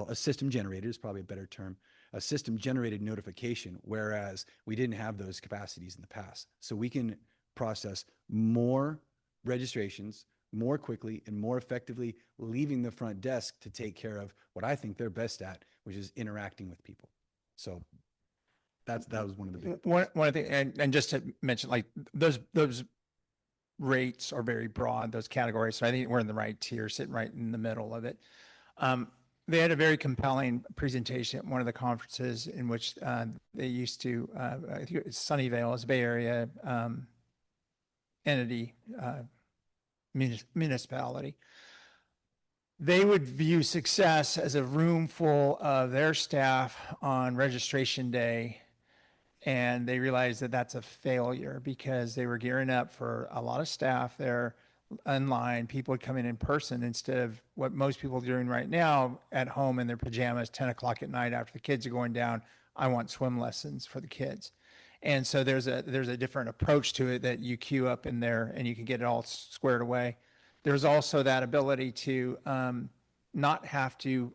J: a system generated is probably a better term, a system generated notification, whereas we didn't have those capacities in the past. So we can process more registrations more quickly and more effectively, leaving the front desk to take care of what I think they're best at, which is interacting with people. So that was one of the big
H: one of the, and just to mention, like those rates are very broad, those categories. So I think we're in the right tier, sitting right in the middle of it. They had a very compelling presentation at one of the conferences in which they used to, I think it's Sunnyvale, it's a Bay Area entity, municipality. They would view success as a room full of their staff on registration day. And they realized that that's a failure because they were gearing up for a lot of staff there online. People would come in person instead of what most people are doing right now at home in their pajamas, 10 o'clock at night after the kids are going down. I want swim lessons for the kids. And so there's a different approach to it that you queue up in there and you can get it all squared away. There's also that ability to not have to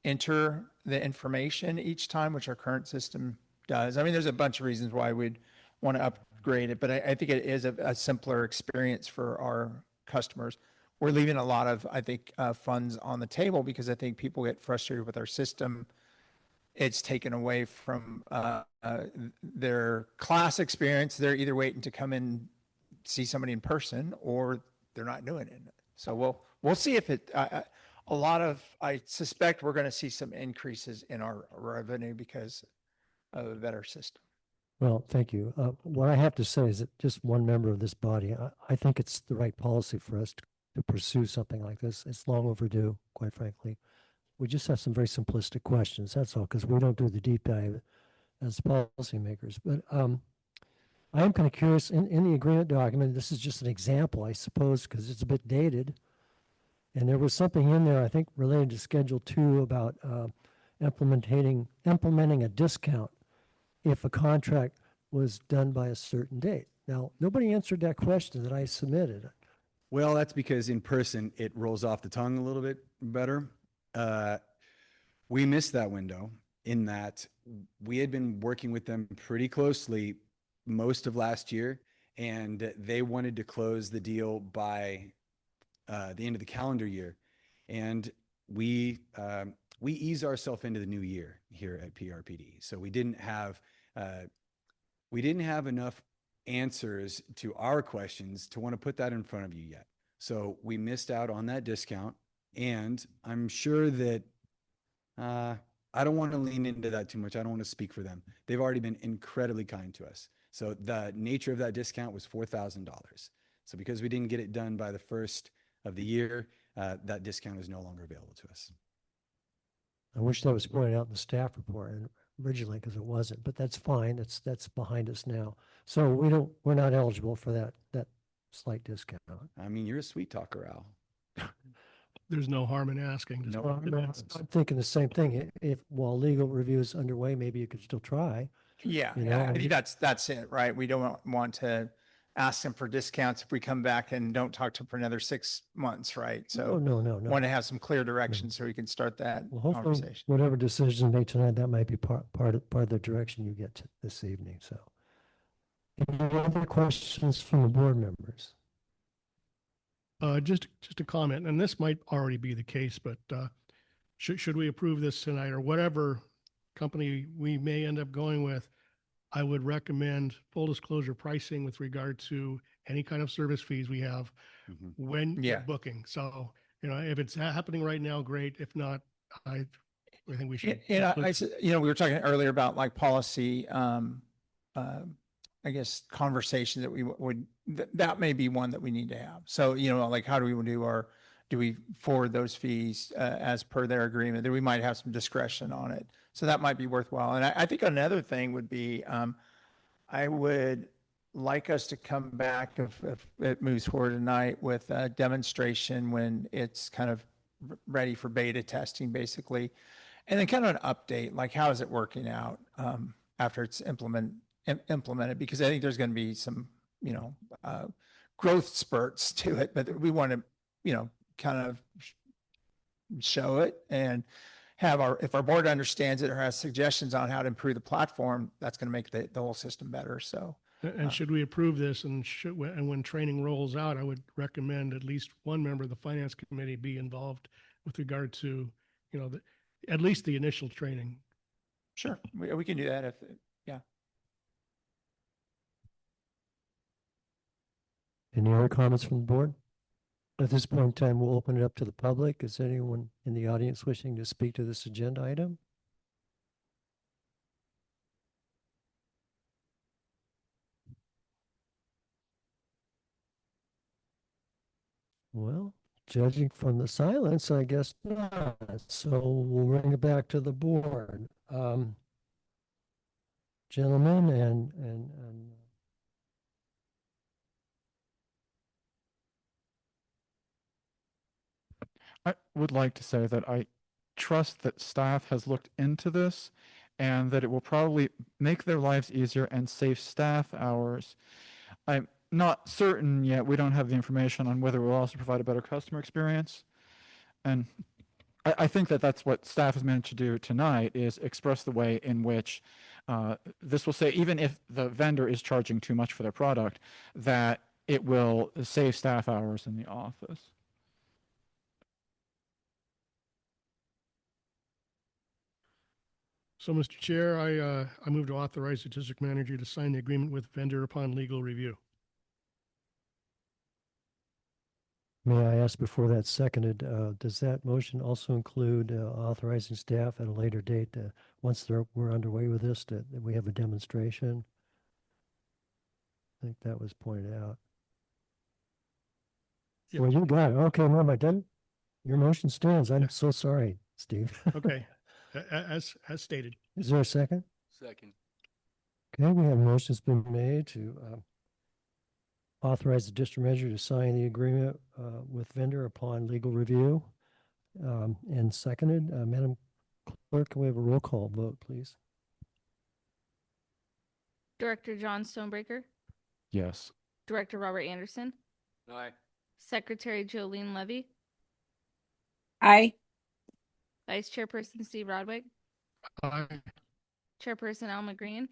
H: enter the information each time, which our current system does. I mean, there's a bunch of reasons why we'd want to upgrade it, but I think it is a simpler experience for our customers. We're leaving a lot of, I think, funds on the table because I think people get frustrated with our system. It's taken away from their class experience. They're either waiting to come in, see somebody in person, or they're not doing it. So we'll see if it. I suspect we're going to see some increases in our revenue because of a better system.
A: Well, thank you. What I have to say is that just one member of this body, I think it's the right policy for us to pursue something like this. It's long overdue, quite frankly. We just have some very simplistic questions. That's all, because we don't do the deep dive as policymakers. But I am kind of curious in the agreement document. This is just an example, I suppose, because it's a bit dated. And there was something in there, I think, related to Schedule 2 about implementing a discount if a contract was done by a certain date. Now, nobody answered that question that I submitted.
J: Well, that's because in person it rolls off the tongue a little bit better. We missed that window in that we had been working with them pretty closely most of last year, and they wanted to close the deal by the end of the calendar year. And we ease ourselves into the new year here at PRPD. So we didn't have enough answers to our questions to want to put that in front of you yet. So we missed out on that discount. And I'm sure that I don't want to lean into that too much. I don't want to speak for them. They've already been incredibly kind to us. So the nature of that discount was $4,000. So because we didn't get it done by the first of the year, that discount is no longer available to us.
A: I wish that was pointed out in the staff report originally, because it wasn't, but that's fine. That's behind us now. So we're not eligible for that slight discount.
J: I mean, you're a sweet talker, Al.
C: There's no harm in asking. Just
J: No.
A: Well, I'm thinking the same thing. If while legal review is underway, maybe you could still try.
H: Yeah,
A: You know,
H: I think that's it, right? We don't want to ask them for discounts if we come back and don't talk to them for another 6 months, right? So
A: No.
H: want to have some clear direction so we can start that
A: Well, hopefully,
H: conversation.
A: whatever decision made tonight, that might be part of the direction you get this evening. So, any other questions from the board members?
C: Just a comment, and this might already be the case, but should we approve this tonight or whatever company we may end up going with, I would recommend full disclosure pricing with regard to any kind of service fees we have when
H: Yeah.
C: booking. So, if it's happening right now, great. If not, I think we should.
H: We were talking earlier about like policy, I guess, conversation that we would, that may be one that we need to have. So, like how do we forward those fees as per their agreement? That we might have some discretion on it. So that might be worthwhile. And I think another thing would be, I would like us to come back if it moves forward tonight with a demonstration when it's kind of ready for beta testing, basically. And then kind of an update, like how is it working out after it's implemented? Because I think there's going to be some, growth spurts to it, but we want to, kind of show it and have if our board understands it or has suggestions on how to improve the platform, that's going to make the whole system better. So
C: And should we approve this and when training rolls out, I would recommend at least one member of the finance committee be involved with regard to, at least the initial training.
H: Sure, we can do that if, yeah.
A: Any other comments from the board? At this point in time, we'll open it up to the public. Is anyone in the audience wishing to speak to this agenda item? Well, judging from the silence, I guess not. So we'll bring it back to the board. Gentlemen and
I: I would like to say that I trust that staff has looked into this and that it will probably make their lives easier and save staff hours. I'm not certain yet. We don't have the information on whether it will also provide a better customer experience. And I think that that's what staff has managed to do tonight is express the way in which this will say, even if the vendor is charging too much for their product, that it will save staff hours in the office.
C: So, Mr. Chair, I move to authorize the district manager to sign the agreement with vendor upon legal review.
A: may I ask before that's seconded, does that motion also include authorizing staff at a later date, once we're underway with this, that we have a demonstration? I think that was pointed out.
C: Yeah.
A: Well, you got it. Okay, no, I didn't. Your motion stands. I'm so sorry, Steve.
C: Okay, as stated.
A: Is there a second?
J: Second.
A: Okay, we have a motion's been made to authorize the district manager to sign the agreement with vendor upon legal review, and seconded. Madam Clerk, can we have a roll call vote, please?
B: Director John Stonebreaker,
I: Yes.
B: Director Robert Anderson,
J: Aye.
B: Secretary Jolene Levy,
K: Aye.
B: Vice Chairperson Steve Rodwick,
C: Aye.
B: Chairperson Alma Green.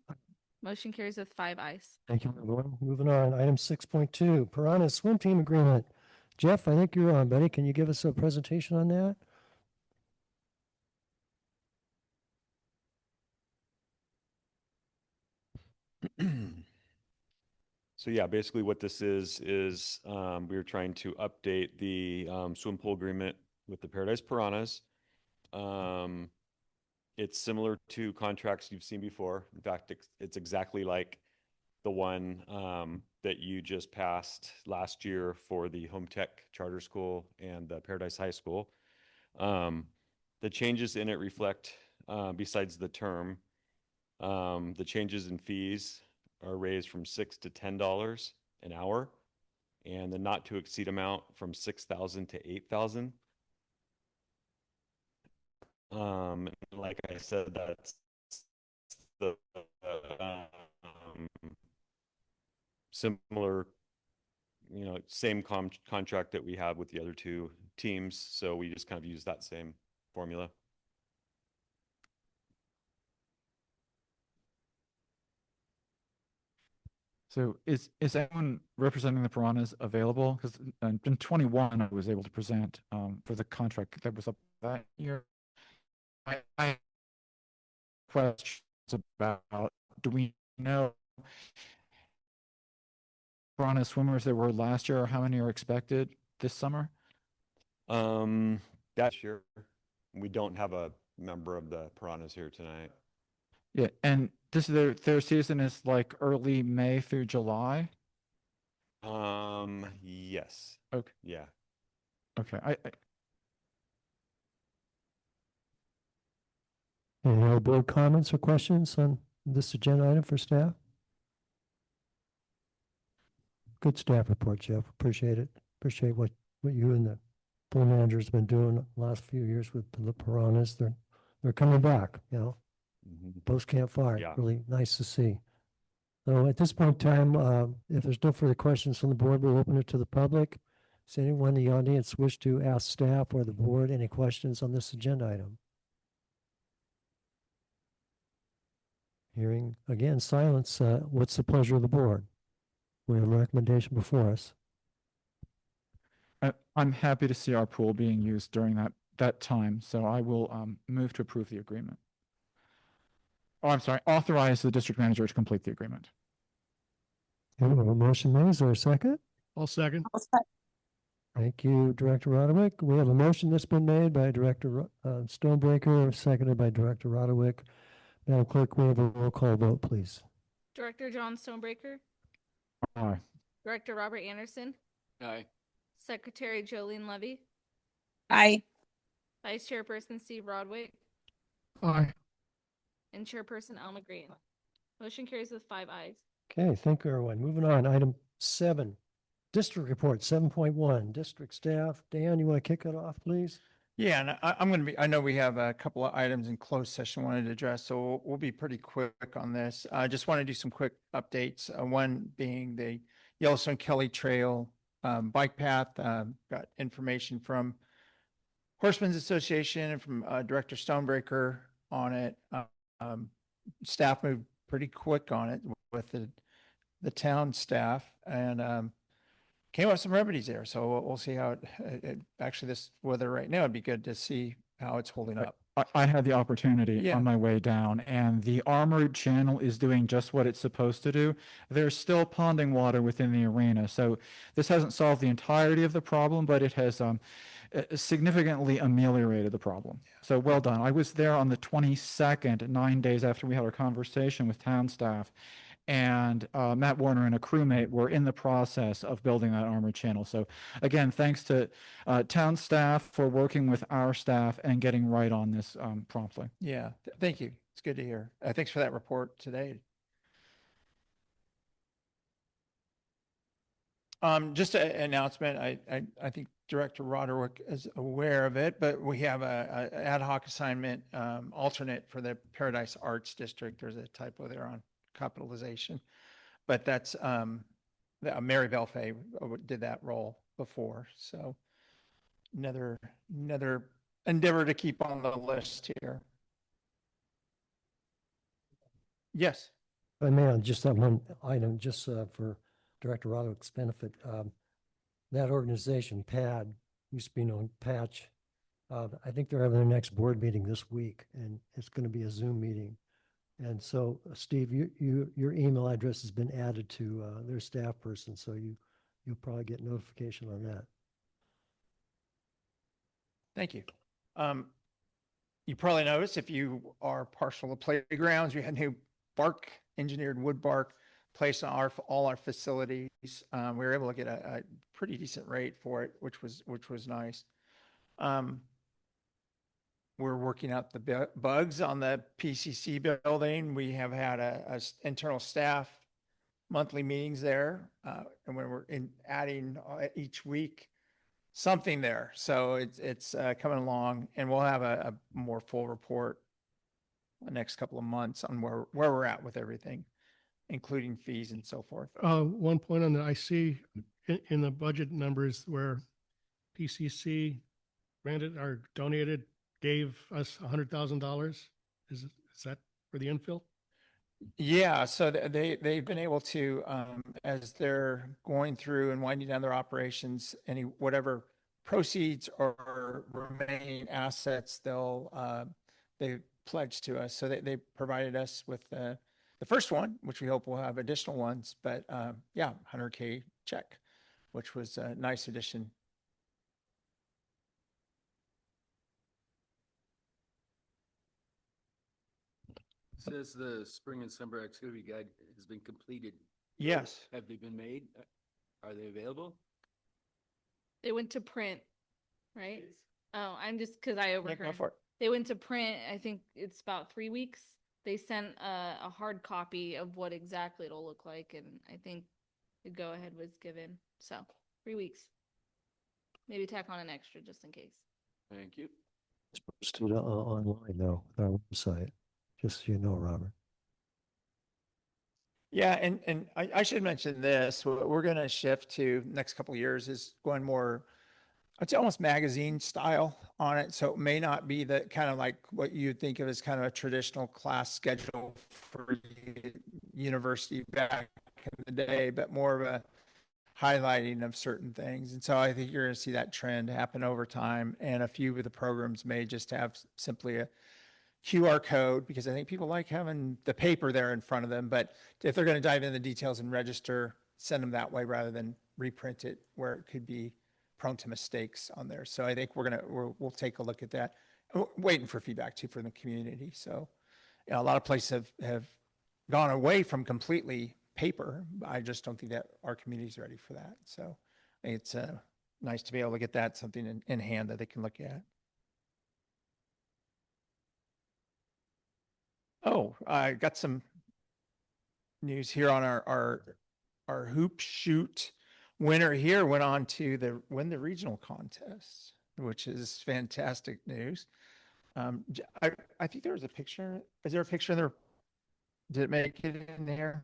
B: Motion carries with 5 ayes.
A: Thank you, everyone. Moving on, item 6.2, Piranha Swim Team Agreement. Jeff, I think you're on, buddy. Can you give us a presentation on that?
L: So yeah, basically what this is we were trying to update the swim pool agreement with the Paradise Piranhas. It's similar to contracts you've seen before. In fact, it's exactly like the one that you just passed last year for the Home Tech Charter School and the Paradise High School. The changes in it reflect, besides the term, the changes in fees are raised from $6 to $10 an hour, and the not to exceed amount from 6,000 to 8,000. Like I said, that's the similar, same contract that we have with the other two teams. So we just kind of use that same formula.
I: So is anyone representing the Piranhas available? Because in 21, I was able to present for the contract that was up that year. I have questions about, do we know Piranha swimmers there were last year, or how many are expected this summer?
L: That year, we don't have a member of the Piranhas here tonight.
I: Yeah, and this their season is like early May through July.
L: Yes.
I: Okay.
L: Yeah.
I: Okay.
A: Any other board comments or questions on this agenda item for staff? Good staff report, Jeff. Appreciate it. Appreciate what you and the pool manager's been doing the last few years with the Piranhas. They're coming back, Post camp fire.
L: Yeah.
A: Really nice to see. So at this point in time, if there's no further questions from the board, we'll open it to the public. Does anyone in the audience wish to ask staff or the board any questions on this agenda item? Hearing again silence. What's the pleasure of the board? We have a recommendation before us.
I: I'm happy to see our pool being used during that time, so I will move to approve the agreement. Oh, I'm sorry, authorize the district manager to complete the agreement.
A: Okay, we have a motion made. Is there a second?
C: I'll second.
A: Thank you, Director Roderick. We have a motion that's been made by Director Stonebreaker, seconded by Director Roderick. Madam Clerk, we have a roll call vote, please.
B: Director John Stonebreaker,
I: Aye.
B: Director Robert Anderson,
L: Aye.
B: Secretary Jolene Levy,
K: Aye.
B: Vice Chairperson Steve Rodwick,
C: Aye.
B: and Chairperson Alma Green. Motion carries with 5 ayes.
A: Okay, thank you, everyone. Moving on, item 7, District Report 7.1, District Staff. Dan, you want to kick it off, please?
H: Yeah, and I'm going to be, I know we have a couple of items in closed session wanted to address, so we'll be pretty quick on this. I just want to do some quick updates. One being the Yellowstone Kelly Trail bike path. Got information from Horsemen's Association and from Director Stonebreaker on it. Staff moved pretty quick on it with the town staff and came up with some remedies there. So we'll see how actually this weather right now, it'd be good to see how it's holding up.
I: I had the opportunity
H: Yeah.
I: on my way down, and the armored channel is doing just what it's supposed to do. There's still ponding water within the arena, so this hasn't solved the entirety of the problem, but it has significantly ameliorated the problem. So well done. I was there on the 22nd, 9 days after we had our conversation with town staff, and Matt Warner and a crewmate were in the process of building that armored channel. So again, thanks to town staff for working with our staff and getting right on this promptly.
H: Yeah, thank you. It's good to hear. Thanks for that report today. Just an announcement. I think Director Roderick is aware of it, but we have a ad hoc assignment alternate for the Paradise Arts District. There's a typo there on capitalization, but that's Mary Belfay did that role before. So another endeavor to keep on the list here. Yes.
A: I may just have one item just for Director Roderick's benefit. That organization, PAD, used to be known Patch. I think they're having their next board meeting this week, and it's going to be a Zoom meeting. And so, Steve, your email address has been added to their staff person, so you'll probably get notification on that.
H: Thank you. You probably noticed if you are partial to playgrounds, we had new bark, engineered wood bark placed on all our facilities. We were able to get a pretty decent rate for it, which was nice. We're working out the bugs on the PCC building. We have had a internal staff monthly meetings there, and when we're adding each week something there. So it's coming along, and we'll have a more full report the next couple of months on where we're at with everything, including fees and so forth.
C: One point on that, I see in the budget numbers where PCC granted or donated, gave us $100,000. Is that for the infill?
H: Yeah, so they've been able to, as they're going through and winding down their operations, whatever proceeds or remaining assets they pledged to us. So they provided us with the first one, which we hope will have additional ones. But yeah, $100K check, which was a nice addition.
M: Says the spring and summer activity guide has been completed.
H: Yes.
M: Have they been made? Are they available?
B: They went to print, right? Oh, I'm just because I
H: Yeah,
B: overheard.
H: go for it.
B: They went to print. I think it's about 3 weeks. They sent a hard copy of what exactly it'll look like, and I think the go ahead was given. So 3 weeks. Maybe tack on an extra just in case.
M: Thank you.
A: It's posted online though, with our website, just so you know, Robert.
H: Yeah, and I should mention this. What we're going to shift to next couple of years is going more, I'd say almost magazine style on it. So it may not be the kind of like what you think of as kind of a traditional class schedule for university back in the day, but more of a highlighting of certain things. And so I think you're going to see that trend happen over time. And a few of the programs may just have simply a QR code, because I think people like having the paper there in front of them. But if they're going to dive into the details and register, send them that way rather than reprint it where it could be prone to mistakes on there. So I think we'll take a look at that. Waiting for feedback too from the community. So a lot of places have gone away from completely paper. I just don't think that our community is ready for that. So it's nice to be able to get that something in hand that they can look at. Oh, I got some news here on our hoop shoot winner here went on to win the regional contest, which is fantastic news. I think there was a picture. Is there a picture in there? Did it make it in there?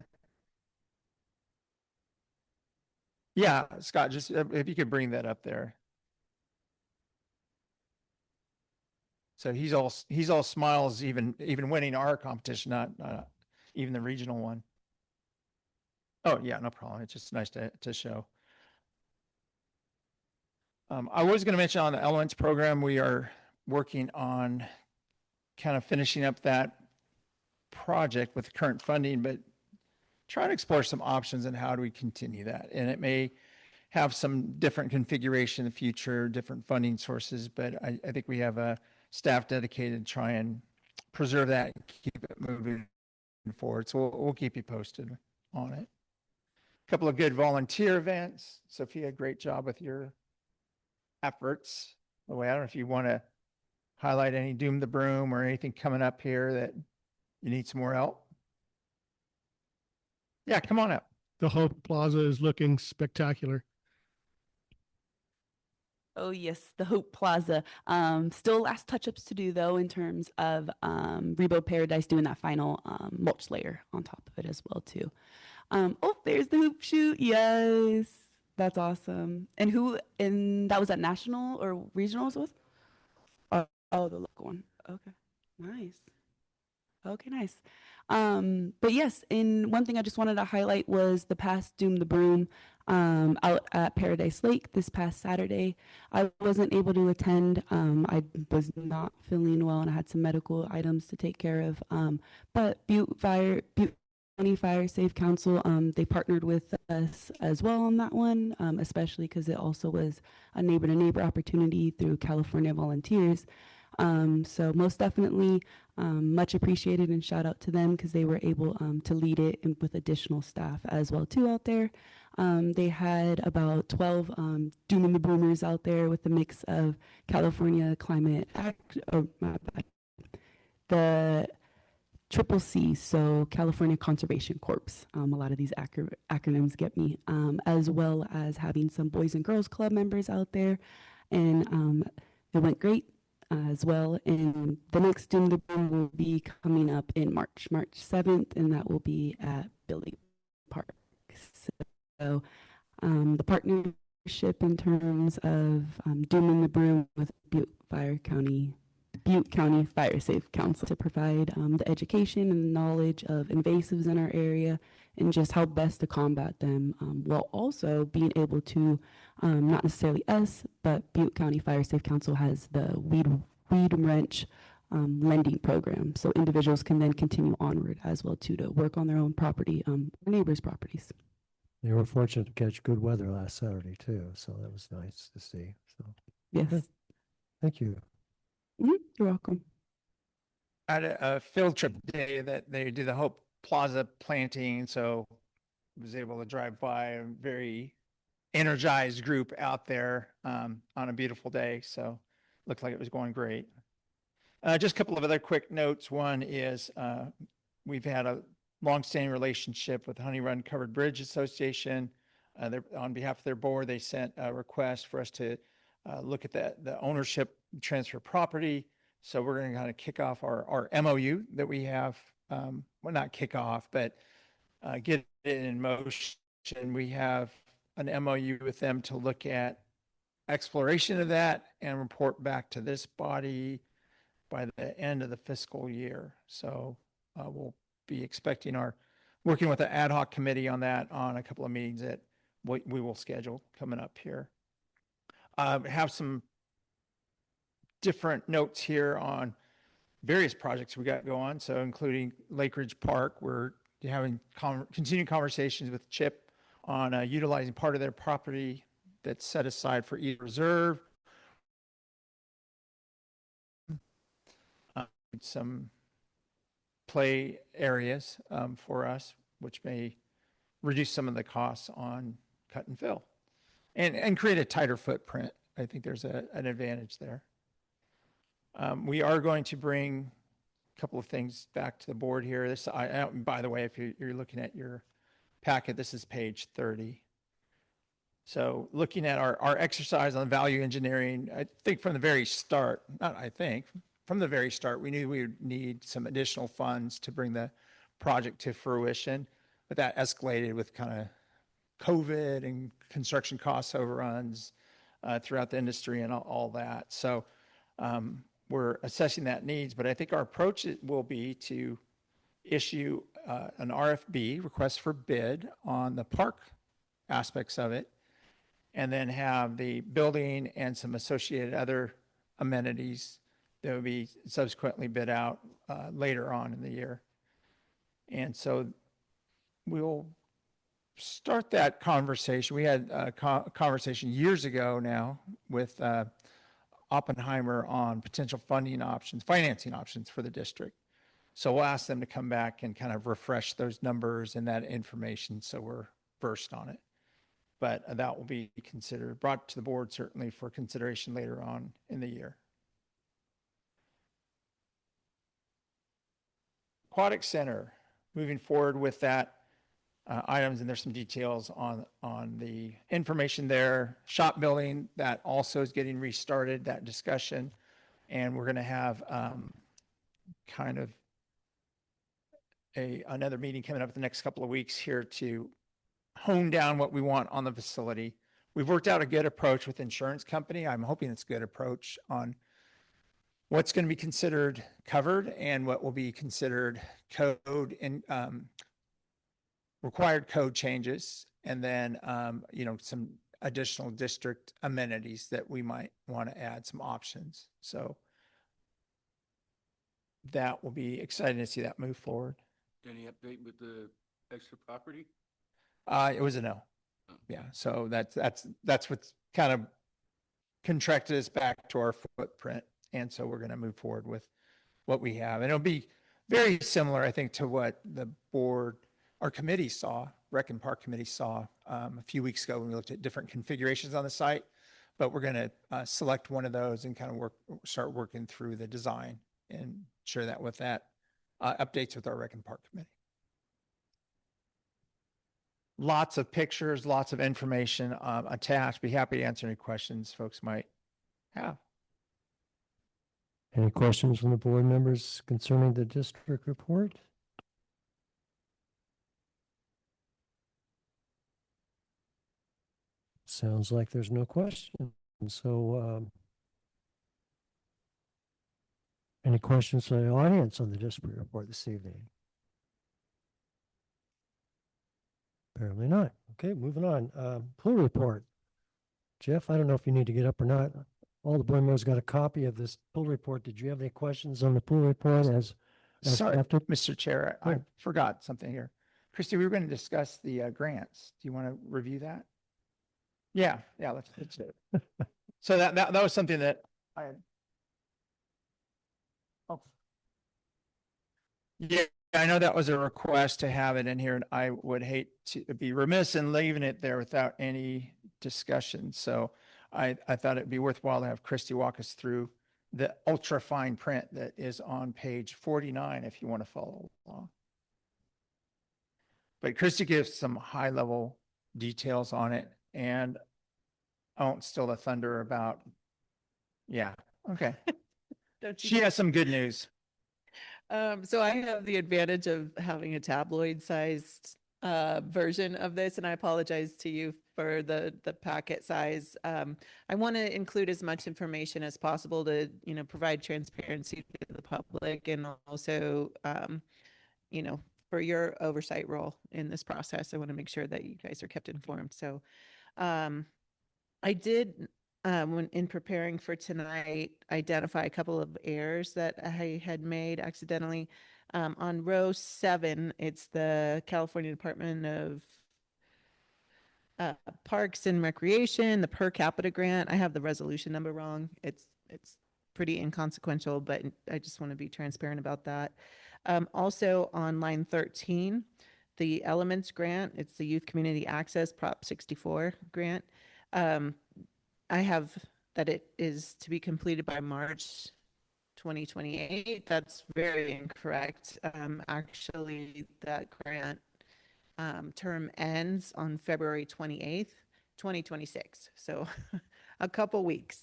H: Yeah, Scott, just if you could bring that up there. So he's all smiles, even winning our competition, not even the regional one. Oh yeah, no problem. It's just nice to show. I was going to mention on the Elements program, we are working on kind of finishing up that project with current funding, but trying to explore some options and how do we continue that. And it may have some different configuration in the future, different funding sources, but I think we have a staff dedicated to try and preserve that and keep it moving forward. So we'll keep you posted on it. A couple of good volunteer events. Sophia, great job with your efforts. By the way, I don't know if you want to highlight any Doom the Broom or anything coming up here that you need some more help. Yeah, come on up.
C: The Hope Plaza is looking spectacular.
D: Oh yes, the Hope Plaza. Still last touch-ups to do though in terms of Rebo Paradise doing that final mulch layer on top of it as well too. Oh, there's the hoop shoot. Yes, that's awesome. And that was at national or regionals with? Oh, the local one. Okay, nice. Okay, nice. But yes, and one thing I just wanted to highlight was the past Doom the Broom out at Paradise Lake this past Saturday. I wasn't able to attend. I was not feeling well and I had some medical items to take care of. But Butte County Fire Safe Council, they partnered with us as well on that one, especially because it also was a neighbor-to-neighbor opportunity through California Volunteers. So most definitely much appreciated and shout out to them because they were able to lead it and with additional staff as well too out there. They had about 12 Doom and the Boomers out there with a mix of California Climate Act, oh my bad, the Triple C, so California Conservation Corps. A lot of these acronyms get me, as well as having some Boys and Girls Club members out there. And it went great as well. And the next Doom the Boom will be coming up in March 7th, and that will be at Billy Park. So the partnership in terms of Dooming the Broom with Butte County Fire Safe Council to provide the education and knowledge of invasives in our area and just how best to combat them, while also being able to, not necessarily us, but Butte County Fire Safe Council has the weed wrench lending program. So individuals can then continue onward as well too to work on their own property, neighbors' properties.
A: They were fortunate to catch good weather last Saturday too, so that was nice to see. So
D: Yes.
A: good. Thank you.
D: You're welcome.
H: I had a field trip day that they did the Hope Plaza planting, so I was able to drive by a very energized group out there on a beautiful day. So looked like it was going great. Just a couple of other quick notes. One is we've had a longstanding relationship with Honey Run Covered Bridge Association. On behalf of their board, they sent a request for us to look at the ownership transfer property. So we're going to kind of kick off our MOU that we have. Well, not kick off, but get it in motion. We have an MOU with them to look at exploration of that and report back to this body by the end of the fiscal year. So we'll be expecting our working with an ad hoc committee on that on a couple of meetings that we will schedule coming up here. Have some different notes here on various projects we got going. So including Lake Ridge Park, we're having continued conversations with Chip on utilizing part of their property that's set aside for either reserve, some play areas for us, which may reduce some of the costs on cut and fill and create a tighter footprint. I think there's an advantage there. We are going to bring a couple of things back to the board here. This, by the way, if you're looking at your packet, this is page 30. So looking at our exercise on value engineering, I think from the very start, from the very start, we knew we would need some additional funds to bring the project to fruition, but that escalated with kind of COVID and construction cost overruns throughout the industry and all that. So we're assessing that needs, but I think our approach will be to issue an RFB, request for bid, on the park aspects of it, and then have the building and some associated other amenities that will be subsequently bid out later on in the year. And so we'll start that conversation. We had a conversation years ago now with Oppenheimer on potential funding options, financing options for the district. So we'll ask them to come back and kind of refresh those numbers and that information so we're versed on it. But that will be considered, brought to the board certainly for consideration later on in the year. Aquatic Center, moving forward with that items, and there's some details on the information there. Shop building, that also is getting restarted, that discussion. And we're going to have kind of another meeting coming up the next couple of weeks here to hone down what we want on the facility. We've worked out a good approach with insurance company. I'm hoping it's a good approach on what's going to be considered covered and what will be considered code and required code changes, and then some additional district amenities that we might want to add, some options. So that will be exciting to see that move forward.
M: Any update with the extra property?
H: It was a no. Yeah. So that's what's kind of contracted us back to our footprint. And so we're going to move forward with what we have. And it'll be very similar, I think, to what the board, our committee saw, Rec and Park Committee saw a few weeks ago when we looked at different configurations on the site. But we're going to select one of those and kind of start working through the design and share that with that updates with our Rec and Park Committee. Lots of pictures, lots of information attached. Be happy to answer any questions folks might have.
A: Any questions from the board members concerning the district report? Sounds like there's no question. So any questions from the audience on the district report this evening? Apparently not. Okay, moving on. Pool report. Jeff, I don't know if you need to get up or not. All the board members got a copy of this pool report. Did you have any questions on the pool report
H: Sorry,
A: after?
H: Mr. Chair, I forgot something here. Christy, we were going to discuss the grants. Do you want to review that? Yeah, let's do it. So that was something that I had. Oh. Yeah, I know that was a request to have it in here, and I would hate to be remiss in leaving it there without any discussion. So I thought it'd be worthwhile to have Christy walk us through the ultra fine print that is on page 49 if you want to follow along. But Christy gives some high level details on it, and I won't steal the thunder about, yeah, okay. She has some good news.
N: So I have the advantage of having a tabloid sized version of this, and I apologize to you for the packet size. I want to include as much information as possible to, provide transparency to the public, and also, for your oversight role in this process. I want to make sure that you guys are kept informed. So I did, when in preparing for tonight, identify a couple of errors that I had made accidentally. On row 7, it's the California Department of Parks and Recreation, the per capita grant. I have the resolution number wrong. It's pretty inconsequential, but I just want to be transparent about that. Also on line 13, the Elements grant, it's the Youth Community Access Prop 64 grant. I have that it is to be completed by March 2028. That's very incorrect. Actually, that grant term ends on February 28th, 2026. So a couple weeks.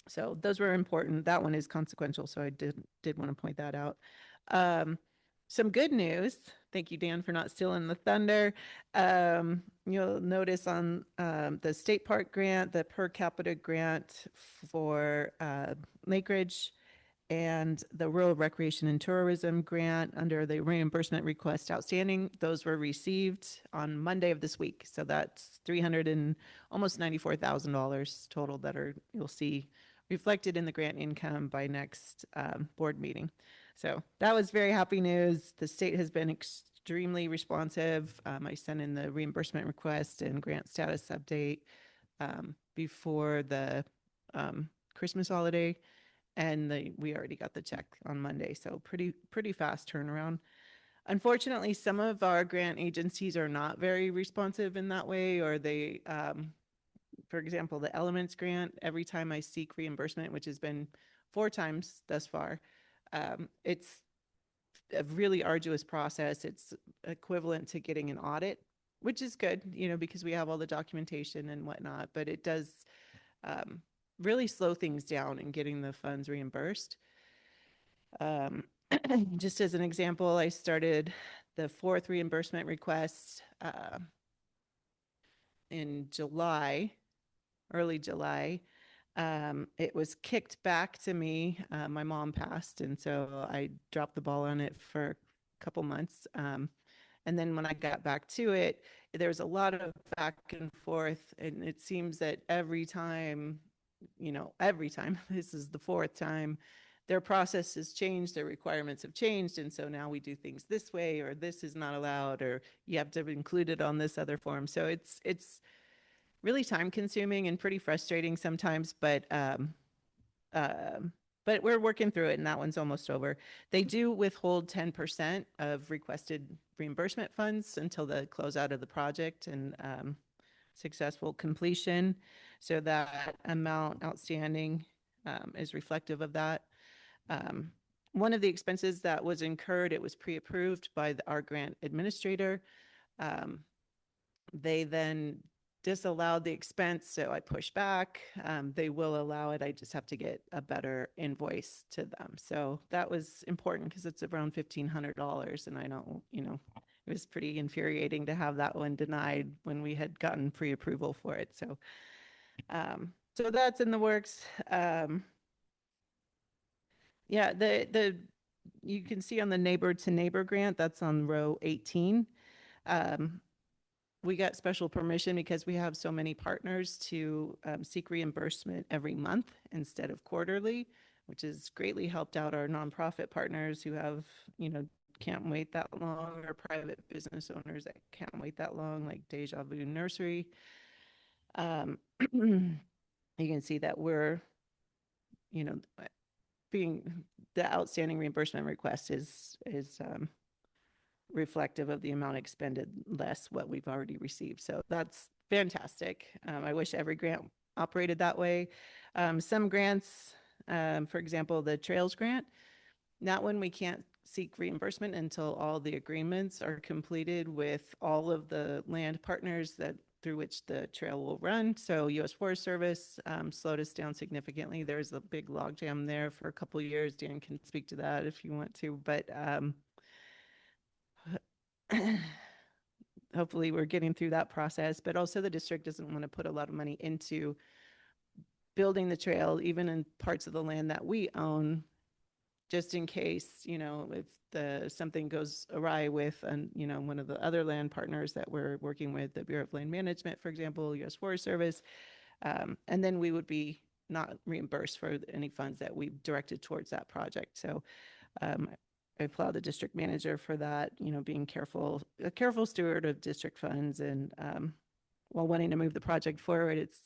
N: So those were important. That one is consequential. So I did want to point that out. Some good news. Thank you, Dan, for not stealing the thunder. You'll notice on the state park grant, the per capita grant for Lake Ridge, and the Rural Recreation and Tourism grant under the reimbursement request outstanding. Those were received on Monday of this week. So that's $300 and almost $94,000 total that you'll see reflected in the grant income by next board meeting. So that was very happy news. The state has been extremely responsive. I sent in the reimbursement request and grant status update before the Christmas holiday, and we already got the check on Monday. So pretty fast turnaround. Unfortunately, some of our grant agencies are not very responsive in that way, or they, for example, the Elements grant, every time I seek reimbursement, which has been 4 times thus far, it's a really arduous process. It's equivalent to getting an audit, which is good, because we have all the documentation and whatnot, but it does really slow things down in getting the funds reimbursed. Just as an example, I started the 4th reimbursement request in July, early July. It was kicked back to me. My mom passed, and so I dropped the ball on it for a couple months. And then when I got back to it, there was a lot of back and forth, and it seems that every time, this is the 4th time, their process has changed, their requirements have changed, and so now we do things this way, or this is not allowed, or you have to include it on this other form. So it's really time consuming and pretty frustrating sometimes, but we're working through it, and that one's almost over. They do withhold 10% of requested reimbursement funds until the closeout of the project and successful completion. So that amount outstanding is reflective of that. One of the expenses that was incurred, it was pre-approved by our grant administrator. They then disallowed the expense, so I pushed back. They will allow it. I just have to get a better invoice to them. So that was important because it's around $1,500, and I don't, it was pretty infuriating to have that one denied when we had gotten pre-approval for it. So, so that's in the works. Yeah, you can see on the neighbor to neighbor grant, that's on row 18. We got special permission because we have so many partners to seek reimbursement every month instead of quarterly, which has greatly helped out our nonprofit partners who have, can't wait that long, or private business owners that can't wait that long, like Deja Vu Nursery. You can see that we're, being the outstanding reimbursement request is reflective of the amount expended less what we've already received. So that's fantastic. I wish every grant operated that way. Some grants, for example, the Trails grant, that one we can't seek reimbursement until all the agreements are completed with all of the land partners through which the trail will run. So U.S. Forest Service slowed us down significantly. There's a big logjam there for a couple of years. Dan can speak to that if you want to, but hopefully we're getting through that process. But also the district doesn't want to put a lot of money into building the trail, even in parts of the land that we own, just in case, if something goes awry with, one of the other land partners that we're working with, the Bureau of Land Management, for example, U.S. Forest Service, and then we would be not reimbursed for any funds that we've directed towards that project. So I applaud the district manager for that, being a careful steward of district funds, and while wanting to move the project forward, it's,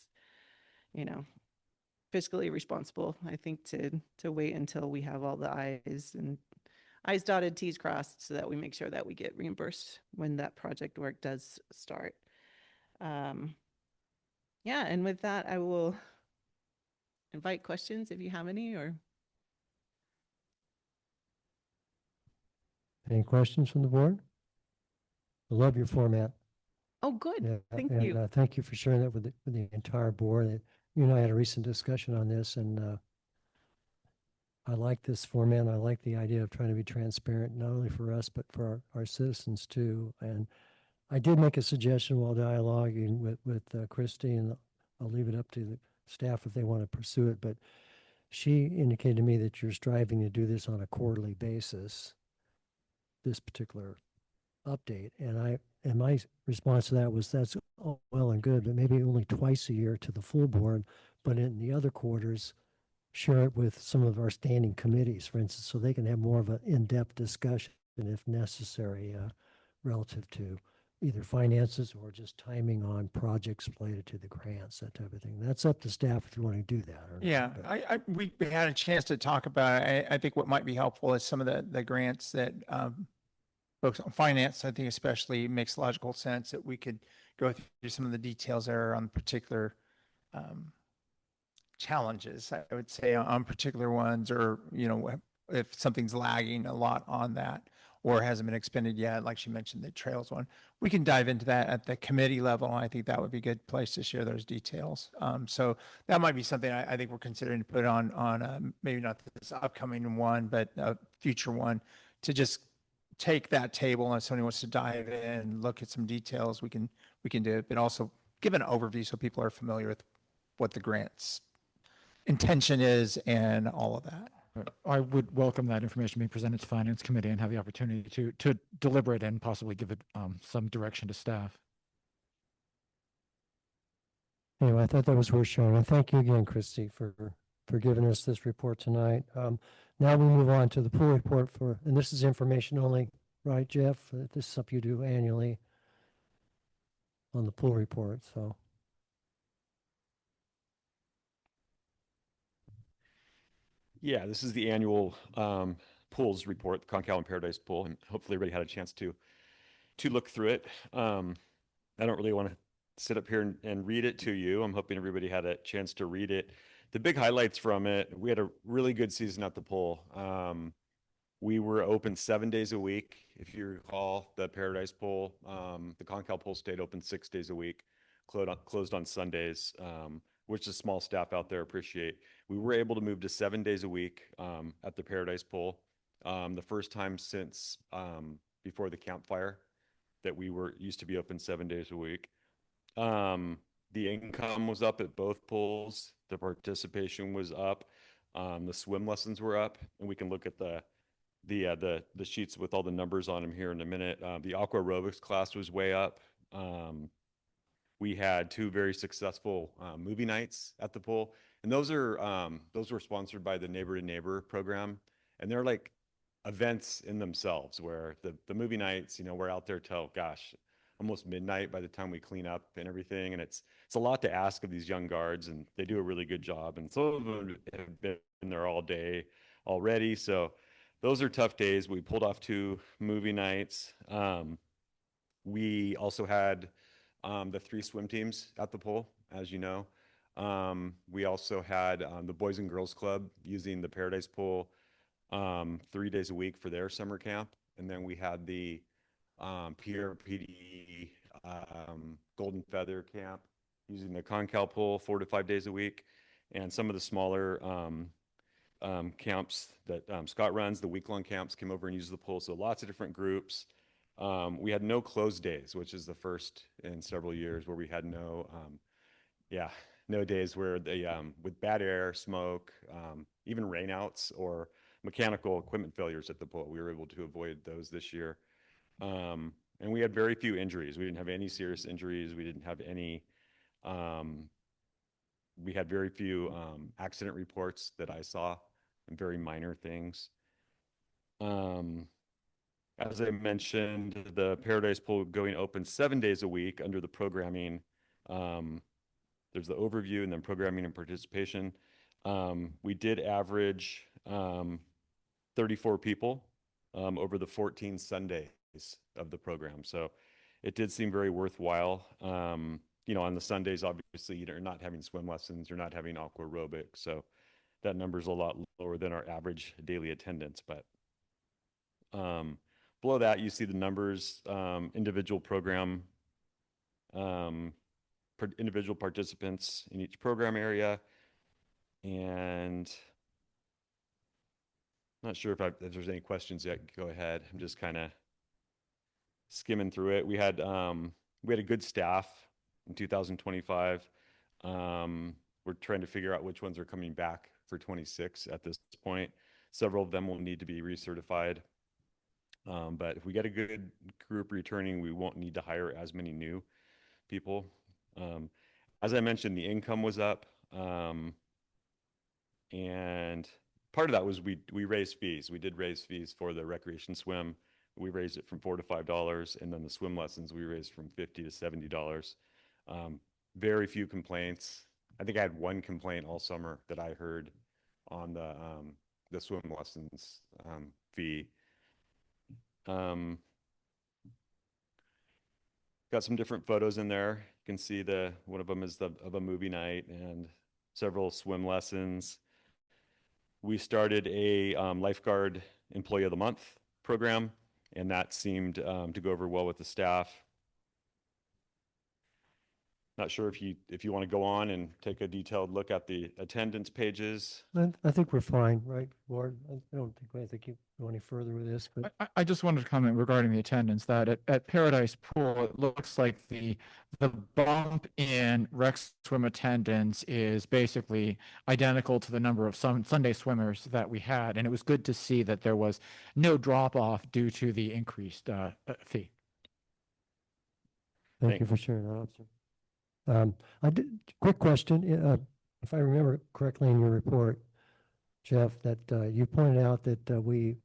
N: fiscally responsible, I think, to wait until we have all the I's dotted, T's crossed, so that we make sure that we get reimbursed when that project work does start. Yeah, and with that, I will invite questions if you have any, or
A: Any questions from the board? I love your format.
N: oh, good.
A: Yeah,
N: Thank
A: and,
N: you.
A: thank you for sharing that with the entire board. You and I had a recent discussion on this, and I like this format. I like the idea of trying to be transparent, not only for us, but for our citizens too. And I did make a suggestion while dialoguing with Christy, and I'll leave it up to the staff if they want to pursue it. But she indicated to me that you're striving to do this on a quarterly basis, this particular update. And my response to that was, that's all well and good, but maybe only twice a year to the full board, but in the other quarters, share it with some of our standing committees, for instance, so they can have more of an in-depth discussion if necessary, relative to either finances or just timing on projects related to the grants, that type of thing. That's up to staff if you want to do that or not.
H: Yeah,
A: but-
H: we had a chance to talk about it. I think what might be helpful is some of the grants that folks on finance, I think especially, makes logical sense that we could go through some of the details there on particular challenges, I would say, on particular ones, or, if something's lagging a lot on that or hasn't been expended yet, like she mentioned, the trails one, we can dive into that at the committee level. I think that would be a good place to share those details. So that might be something I think we're considering to put on maybe not this upcoming one, but a future one, to just take that table, and if somebody wants to dive in and look at some details, we can do it, but also give an overview so people are familiar with what the grant's intention is and all of that.
I: I would welcome that information being presented to Finance Committee and have the opportunity to deliberate and possibly give it some direction to staff.
A: Anyway, I thought that was worth showing. And thank you again, Christy, for giving us this report tonight. Now we move on to the pool report and this is information only, right, Jeff? This is something you do annually on the pool report, so.
L: Yeah, this is the annual pools report, the Concal and Paradise Pool, and hopefully everybody had a chance to look through it. I don't really want to sit up here and read it to you. I'm hoping everybody had a chance to read it. The big highlights from it: we had a really good season at the pool. We were open 7 days a week. If you recall, the Paradise Pool, the Concal Pool stayed open 6 days a week, closed on Sundays, which the small staff out there appreciate. We were able to move to 7 days a week at the Paradise Pool. The first time since before the campfire that we used to be open 7 days a week. The income was up at both pools. The participation was up. The swim lessons were up, and we can look at the sheets with all the numbers on them here in a minute. The aqua aerobics class was way up. We had 2 very successful movie nights at the pool, and those were sponsored by the Neighbor to Neighbor program, and they're like events in themselves, where the movie nights, we're out there till, gosh, almost midnight by the time we clean up and everything, and it's a lot to ask of these young guards, and they do a really good job, and some of them have been there all day already, so those are tough days. We pulled off 2 movie nights. We also had the 3 swim teams at the pool, as you know. We also had the Boys and Girls Club using the Paradise Pool 3 days a week for their summer camp. And then we had the PRPD Golden Feather Camp using the Concal Pool 4 to 5 days a week. And some of the smaller camps that Scott runs, the week-long camps, came over and used the pool. So lots of different groups. We had no closed days, which is the first in several years where we had no days where they, with bad air, smoke, even rainouts or mechanical equipment failures at the pool. We were able to avoid those this year. And we had very few injuries. We didn't have any serious injuries. We didn't have any, we had very few accident reports that I saw, and very minor things. As I mentioned, the Paradise Pool going open 7 days a week under the programming. There's the overview and then programming and participation. We did average 34 people over the 14 Sundays of the program. So it did seem very worthwhile. You know, on the Sundays, obviously, you're not having swim lessons, you're not having aqua aerobic. So that number's a lot lower than our average daily attendance. But below that, you see the numbers, individual program, individual participants in each program area. And I'm not sure if there's any questions yet. Go ahead. I'm just kind of skimming through it. We had a good staff in 2025. We're trying to figure out which ones are coming back for 26 at this point. Several of them will need to be recertified. But if we get a good group returning, we won't need to hire as many new people. As I mentioned, the income was up. And part of that was we raised fees. We did raise fees for the recreation swim. We raised it from $4 to $5, and then the swim lessons we raised from $50 to $70. Very few complaints. I think I had one complaint all summer that I heard on the swim lessons fee. Got some different photos in there. You can see one of them is of a movie night and several swim lessons. We started a lifeguard employee of the month program, and that seemed to go over well with the staff. Not sure if you want to go on and take a detailed look at the attendance pages.
A: I think we're fine, right, Ward? I don't think you go any further with this, but
I: I just wanted to comment regarding the attendance that at Paradise Pool, it looks like the bump in rec swim attendance is basically identical to the number of Sunday swimmers that we had. And it was good to see that there was no drop off due to the increased fee.
A: thank you for sharing that, officer. Quick question. If I remember correctly in your report, Jeff, that you pointed out that we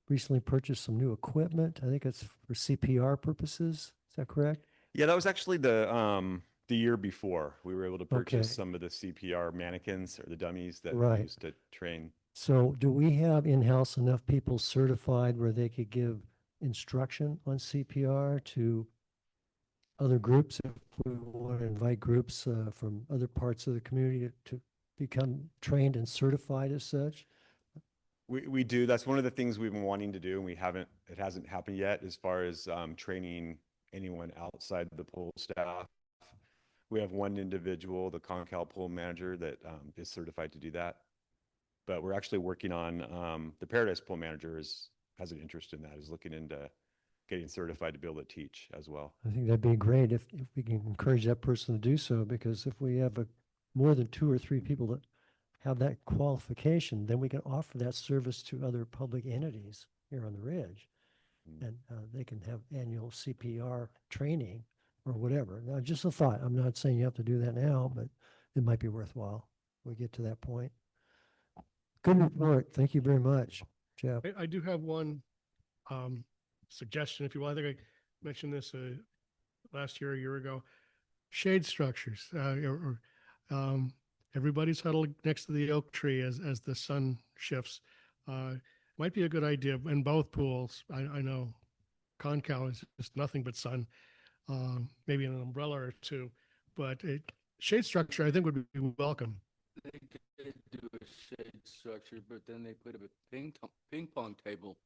A: recently purchased some new equipment. I think it's for CPR purposes. Is that correct?
L: Yeah, that was actually the year before. We were able to purchase
A: Okay.
L: some of the CPR mannequins or the dummies that
A: Right.
L: we used to train.
A: So do we have in-house enough people certified where they could give instruction on CPR to other groups if we want to invite groups from other parts of the community to become trained and certified as such?
L: We do. That's one of the things we've been wanting to do, and it hasn't happened yet as far as training anyone outside the pool staff. We have one individual, the Concal pool manager, that is certified to do that. But we're actually working on the Paradise pool manager has an interest in that, is looking into getting certified to be able to teach as well.
A: I think that'd be great if we can encourage that person to do so, because if we have more than 2 or 3 people that have that qualification, then we can offer that service to other public entities here on the Ridge. And they can have annual CPR training or whatever. Now, just a thought. I'm not saying you have to do that now, but it might be worthwhile when we get to that point. Good report. Thank you very much, Jeff.
C: I do have one suggestion, if you will. I think I mentioned this last year, a year ago. Shade structures. Everybody's huddled next to the oak tree as the sun shifts. Might be a good idea in both pools. I know Concal is just nothing but sun, maybe an umbrella or two, but shade structure I think would be welcome.
M: They could do a shade structure, but then they put a ping pong table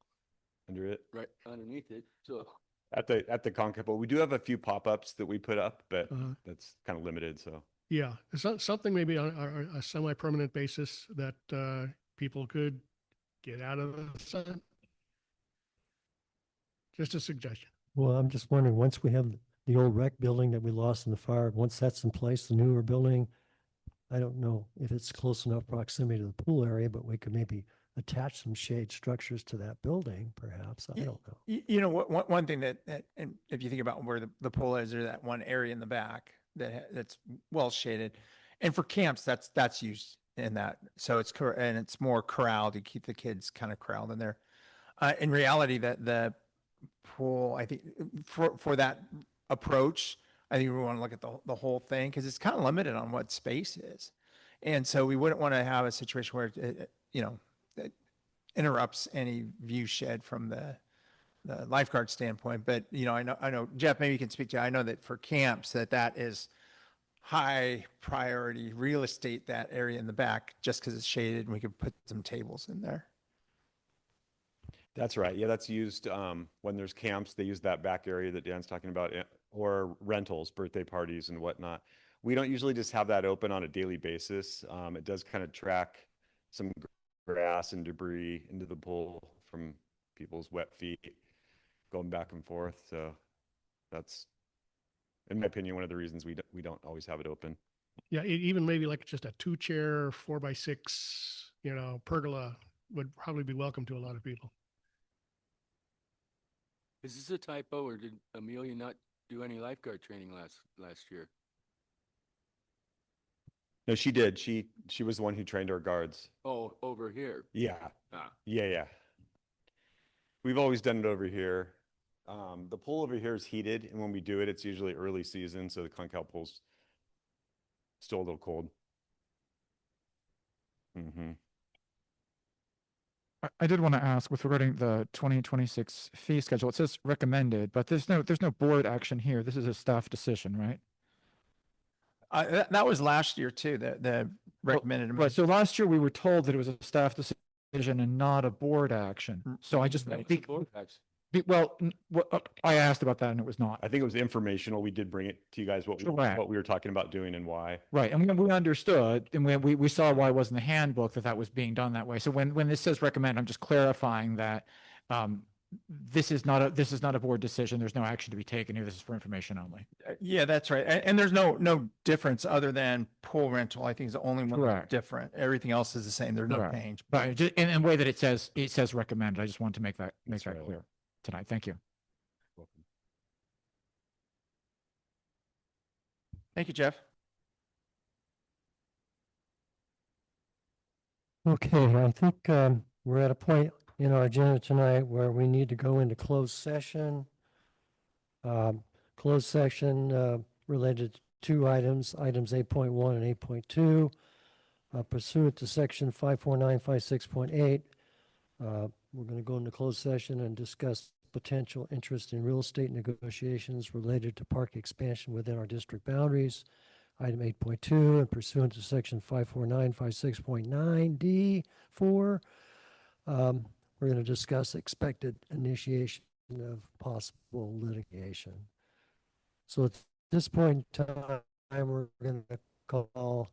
L: Under it?
M: right underneath it. So
L: At the Concal pool. We do have a few pop-ups that we put up, but that's kind of limited, so.
C: Yeah, something maybe on a semi-permanent basis that people could get out of the sun. Just a suggestion.
A: Well, I'm just wondering, once we have the old rec building that we lost in the fire, once that's in place, the newer building, I don't know if it's close enough proximity to the pool area, but we could maybe attach some shade structures to that building, perhaps. I don't know.
H: You know, one thing that, and if you think about where the pool is, there's that one area in the back that's well shaded. And for camps, that's used in that. So and it's more corralled to keep the kids kind of corralled in there. In reality, that the pool, I think for that approach, I think we want to look at the whole thing because it's kind of limited on what space is. And so we wouldn't want to have a situation where, it interrupts any view shed from the lifeguard standpoint. But, I know, Jeff, maybe you can speak to, I know that for camps that is high priority real estate, that area in the back, just because it's shaded and we could put some tables in there.
L: That's right. Yeah, that's used when there's camps. They use that back area that Dan's talking about, or rentals, birthday parties and whatnot. We don't usually just have that open on a daily basis. It does kind of track some grass and debris into the pool from people's wet feet going back and forth. So that's, in my opinion, one of the reasons we don't always have it open.
C: Yeah, even maybe like just a 2-chair, 4x6, pergola would probably be welcome to a lot of people.
M: Is this a typo, or did Amelia not do any lifeguard training last year?
L: No, she did. She was the one who trained our guards.
M: Oh, over here.
L: Yeah.
M: Ah.
L: Yeah. We've always done it over here. The pool over here is heated, and when we do it, it's usually early season, so the Concal pool's still a little cold. Mm-hmm.
I: I did want to ask with regarding the 2026 fee schedule. It says recommended, but there's no board action here. This is a staff decision, right?
H: That was last year too, the recommended.
I: Right. So last year we were told that it was a staff decision and not a board action. So I just
M: That was a board action.
I: I asked about that and it was not.
L: I think it was informational. We did bring it to you guys what we were talking about doing and why.
I: Right, and we understood, and we saw why it was in the handbook that was being done that way. So when this says recommend, I'm just clarifying that this is not a board decision. There's no action to be taken here. This is for information only.
H: Yeah, that's right. And there's no difference other than pool rental. I think is the only one that's different. Everything else is the same. There's no change.
I: But just in a way that it says recommended. I just wanted to make that clear tonight. Thank you.
L: Welcome.
H: Thank you, Jeff.
A: Okay, I think we're at a point in our agenda tonight where we need to go into closed session. Closed session related to two items 8.1 and 8.2. Pursuant to section 54956.8, we're going to go into closed session and discuss potential interest in real estate negotiations related to park expansion within our district boundaries. Item 8.2, and pursuant to section 54956.9 D4, we're going to discuss expected initiation of possible litigation. So at this point in time, we're going to call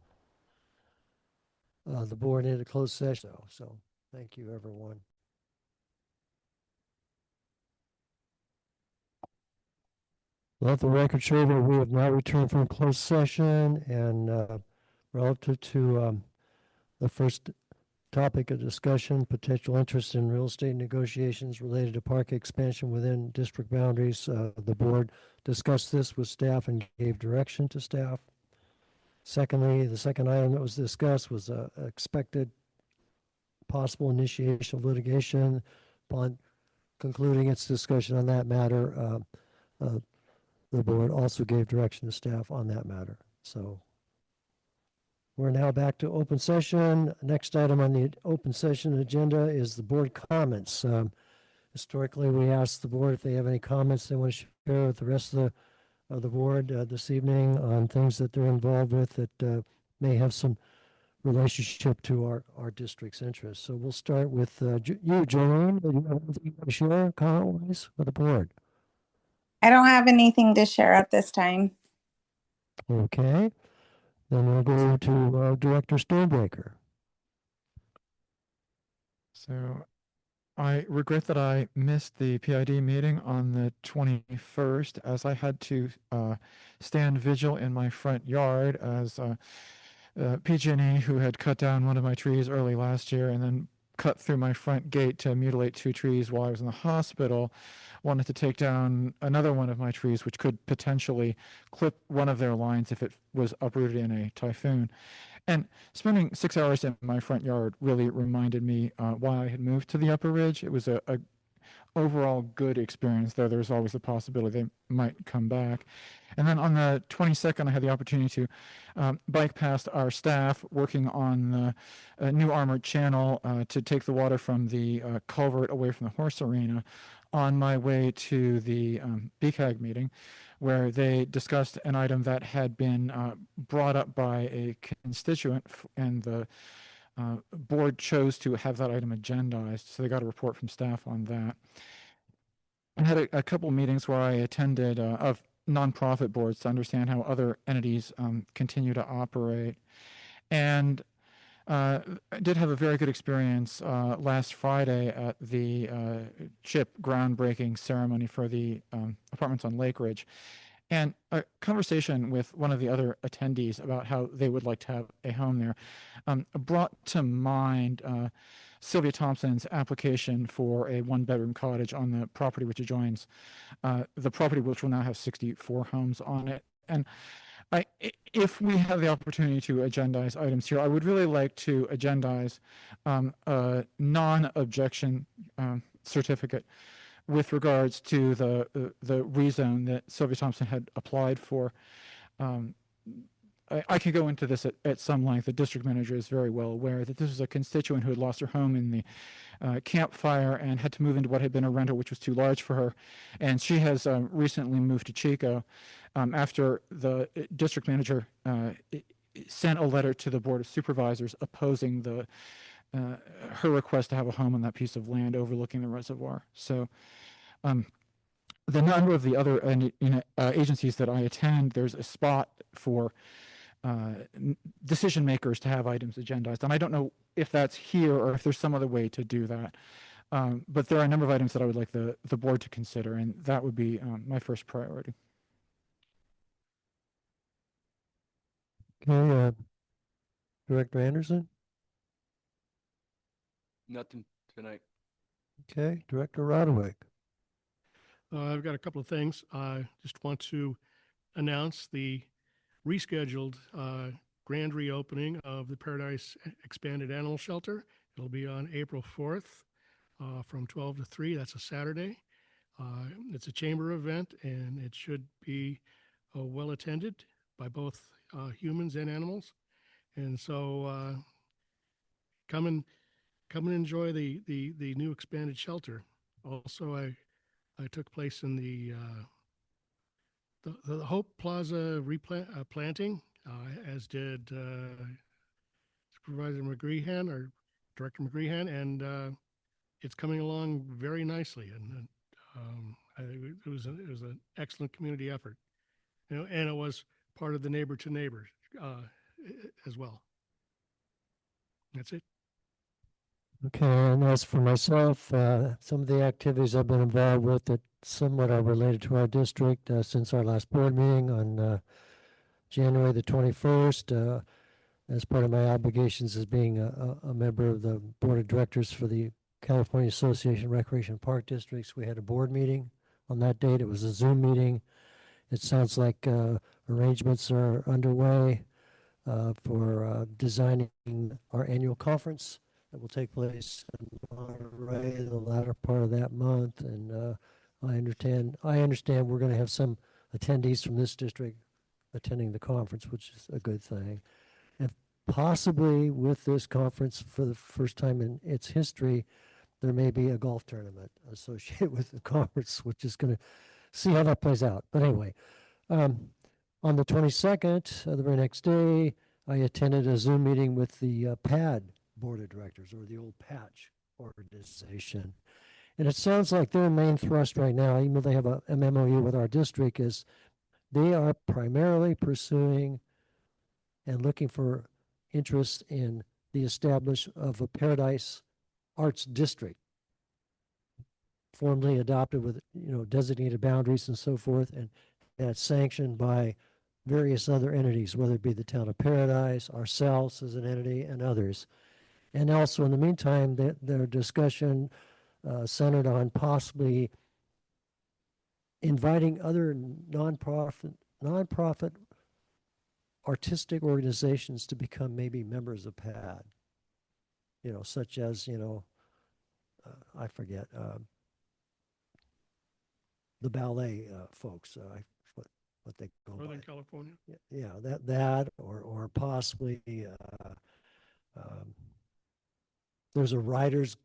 A: the board into closed session. So thank you, everyone. Let the record show that we have now returned from closed session, and relative to the first topic of discussion, potential interest in real estate negotiations related to park expansion within district boundaries, the board discussed this with staff and gave direction to staff. Secondly, the second item that was discussed was expected possible initiation of litigation. Upon concluding its discussion on that matter, the board also gave direction to staff on that matter. So we're now back to open session. Next item on the open session agenda is the board comments. Historically, we ask the board if they have any comments they want to share with the rest of the board this evening on things that they're involved with that may have some relationship to our district's interests. So we'll start with you, Jolene. Do you have anything you want to share comment-wise with the board?
K: I don't have anything to share at this time.
A: Okay. Then we'll go to Director Stonebreaker.
I: So I regret that I missed the PID meeting on the 21st as I had to stand vigil in my front yard as PG&E, who had cut down one of my trees early last year and then cut through my front gate to mutilate 2 trees while I was in the hospital wanted to take down another one of my trees, which could potentially clip one of their lines if it was uprooted in a typhoon. And spending 6 hours in my front yard really reminded me why I had moved to the upper ridge. It was a overall good experience, though there's always the possibility they might come back. And then on the 22nd, I had the opportunity to bike past our staff working on the new armored channel to take the water from the culvert away from the horse arena on my way to the BCAG meeting, where they discussed an item that had been brought up by a constituent, and the board chose to have that item agendized. So they got a report from staff on that. I had a couple meetings where I attended of nonprofit boards to understand how other entities continue to operate. And I did have a very good experience last Friday at the CHIP groundbreaking ceremony for the apartments on Lake Ridge. And a conversation with one of the other attendees about how they would like to have a home there brought to mind Sylvia Thompson's application for a one-bedroom cottage on the property which adjoins the property, which will now have 64 homes on it. And if we have the opportunity to agendize items here, I would really like to agendize a non-objection certificate with regards to the rezone that Sylvia Thompson had applied for. I could go into this at some length. The district manager is very well aware that this was a constituent who had lost her home in the Camp Fire and had to move into what had been a rental, which was too large for her. And she has recently moved to Chico after the district manager sent a letter to the Board of Supervisors opposing her request to have a home on that piece of land overlooking the reservoir. So the number of the other agencies that I attend, there's a spot for decision makers to have items agendized. And I don't know if that's here or if there's some other way to do that. But there are a number of items that I would like the board to consider, and that would be my first priority.
A: Okay, Director Anderson?
M: Nothing tonight.
A: Okay, Director Roderick?
C: I've got a couple of things. I just want to announce the rescheduled grand reopening of the Paradise Expanded Animal Shelter. It'll be on April 4th from 12 to 3. That's a Saturday. It's a chamber event, and it should be well attended by both humans and animals. And so come and enjoy the new expanded shelter. Also, I took place in the Hope Plaza planting, as did Supervisor McGreehan or Director McGreehan, and it's coming along very nicely. And it was an excellent community effort, and it was part of the neighbor to neighbor as well. That's it.
A: Okay, and as for myself, some of the activities I've been involved with that somewhat are related to our district since our last board meeting on January the 21st, as part of my obligations as being a member of the board of directors for the California Association of Recreation Park Districts. We had a board meeting on that date. It was a Zoom meeting. It sounds like arrangements are underway for designing our annual conference that will take place in Monterey the latter part of that month. And I understand we're going to have some attendees from this district attending the conference, which is a good thing. And possibly with this conference, for the first time in its history, there may be a golf tournament associated with the conference, which is going to see how that plays out. But anyway, on the 22nd, the very next day, I attended a Zoom meeting with the PAD board of directors, or the old Patch organization. And it sounds like their main thrust right now, even though they have a MOU with our district, is they are primarily pursuing and looking for interest in the establishment of a Paradise Arts District, formally adopted with designated boundaries and so forth, and that's sanctioned by various other entities, whether it be the town of Paradise, ourselves as an entity, and others. And also, in the meantime, their discussion centered on possibly inviting other nonprofit artistic organizations to become maybe members of PAD. Such as, I forget, the ballet folks, what they go
C: Northern
A: by.
C: California.
A: Yeah, that or possibly um, there's a writers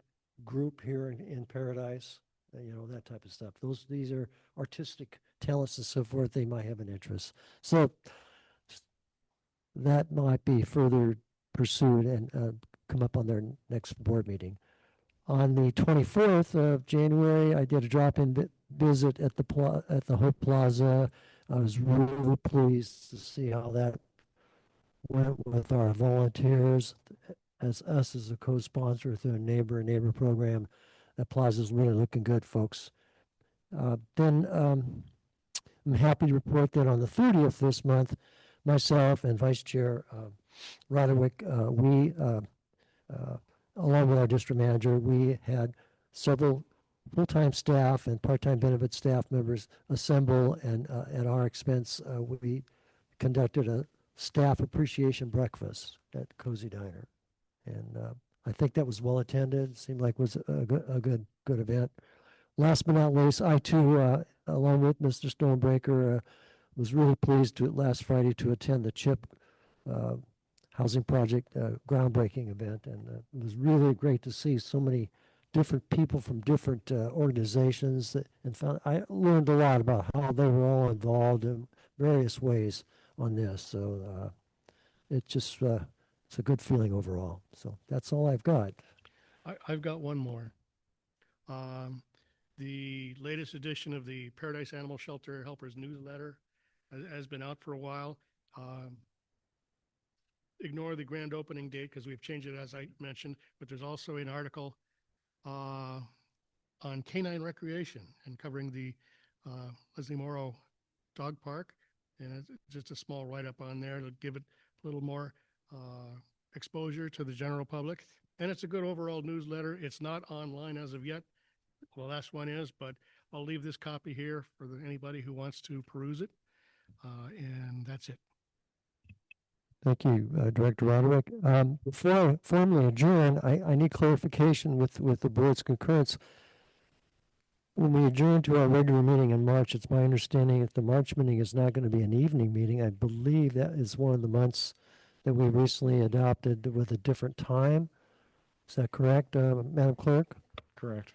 A: group here in Paradise, that type of stuff. These are artistic talents and so forth. They might have an interest. So that might be further pursued and come up on their next board meeting. On the 24th of January, I did a drop-in visit at the Hope Plaza. I was really pleased to see how that went with our volunteers, as us as a co-sponsor through a neighbor program. That plaza's really looking good, folks. Then I'm happy to report that on the 30th this month, myself and Vice Chair Roderick, we, along with our district manager, we had several full-time staff and part-time benefit staff members assemble, and at our expense, we conducted a staff appreciation breakfast at Cozy Diner. And I think that was well attended. It seemed like it was a good event. Last but not least, I too, along with Mr. Stonebreaker, was really pleased to last Friday to attend the CHIP housing project groundbreaking event, and it was really great to see so many different people from different organizations I learned a lot about how they were all involved in various ways on this. So it's a good feeling overall. So that's all I've got.
C: I've got one more. The latest edition of the Paradise Animal Shelter Helpers newsletter has been out for a while. Ignore the grand opening date because we've changed it, as I mentioned, but there's also an article on canine recreation and covering the Leslie Morrow Dog Park. And it's just a small write-up on there to give it a little more exposure to the general public. And it's a good overall newsletter. It's not online as of yet. The last one is, but I'll leave this copy here for anybody who wants to peruse it. And that's it.
A: Thank you, Director Roderick. Before I formally adjourn, I need clarification with the board's concurrence. When we adjourn to our regular meeting in March, it's my understanding that the March meeting is not going to be an evening meeting. I believe that is one of the months that we recently adopted with a different time. Is that correct, Madam Clerk?
I: Correct.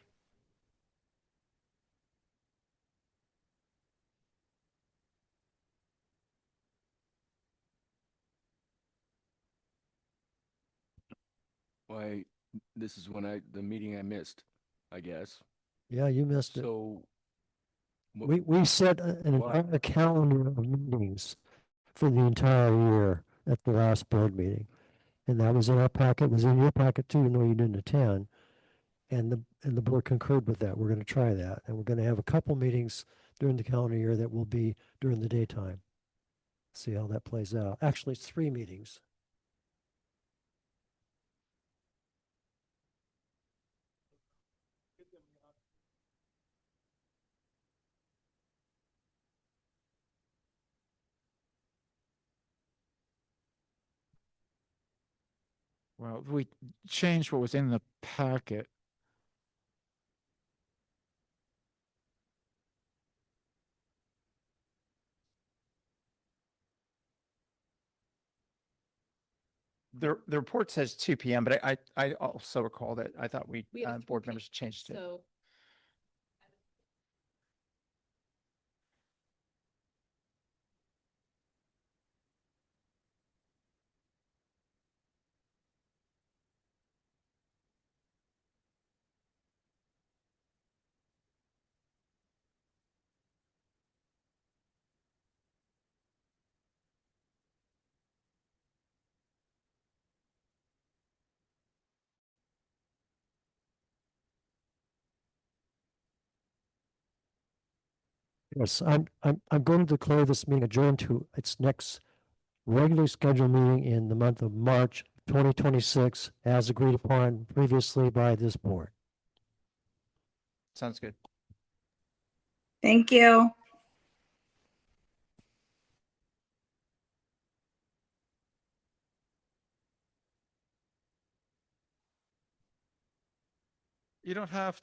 M: Why, this is the meeting I missed, I guess.
A: Yeah, you missed it.
M: So.
A: We set an
M: Why?
A: entire calendar of meetings for the entire year at the last board meeting. And that was in our packet, was in your packet too, no, you didn't attend. And the board concurred with that. We're going to try that. And we're going to have a couple meetings during the calendar year that will be during the daytime. See how that plays out. Actually, it's 3 meetings.
I: Well, we changed what was in the packet.
H: The report says 2 p.m., but I also recall that I thought we
B: We have a
H: board
B: 3
H: members changed it.
B: So
A: Yes, I'm going to declare this meeting adjourned to its next regularly scheduled meeting in the month of March 2026 as agreed upon previously by this board.
H: Sounds good.
K: Thank you.
I: You don't have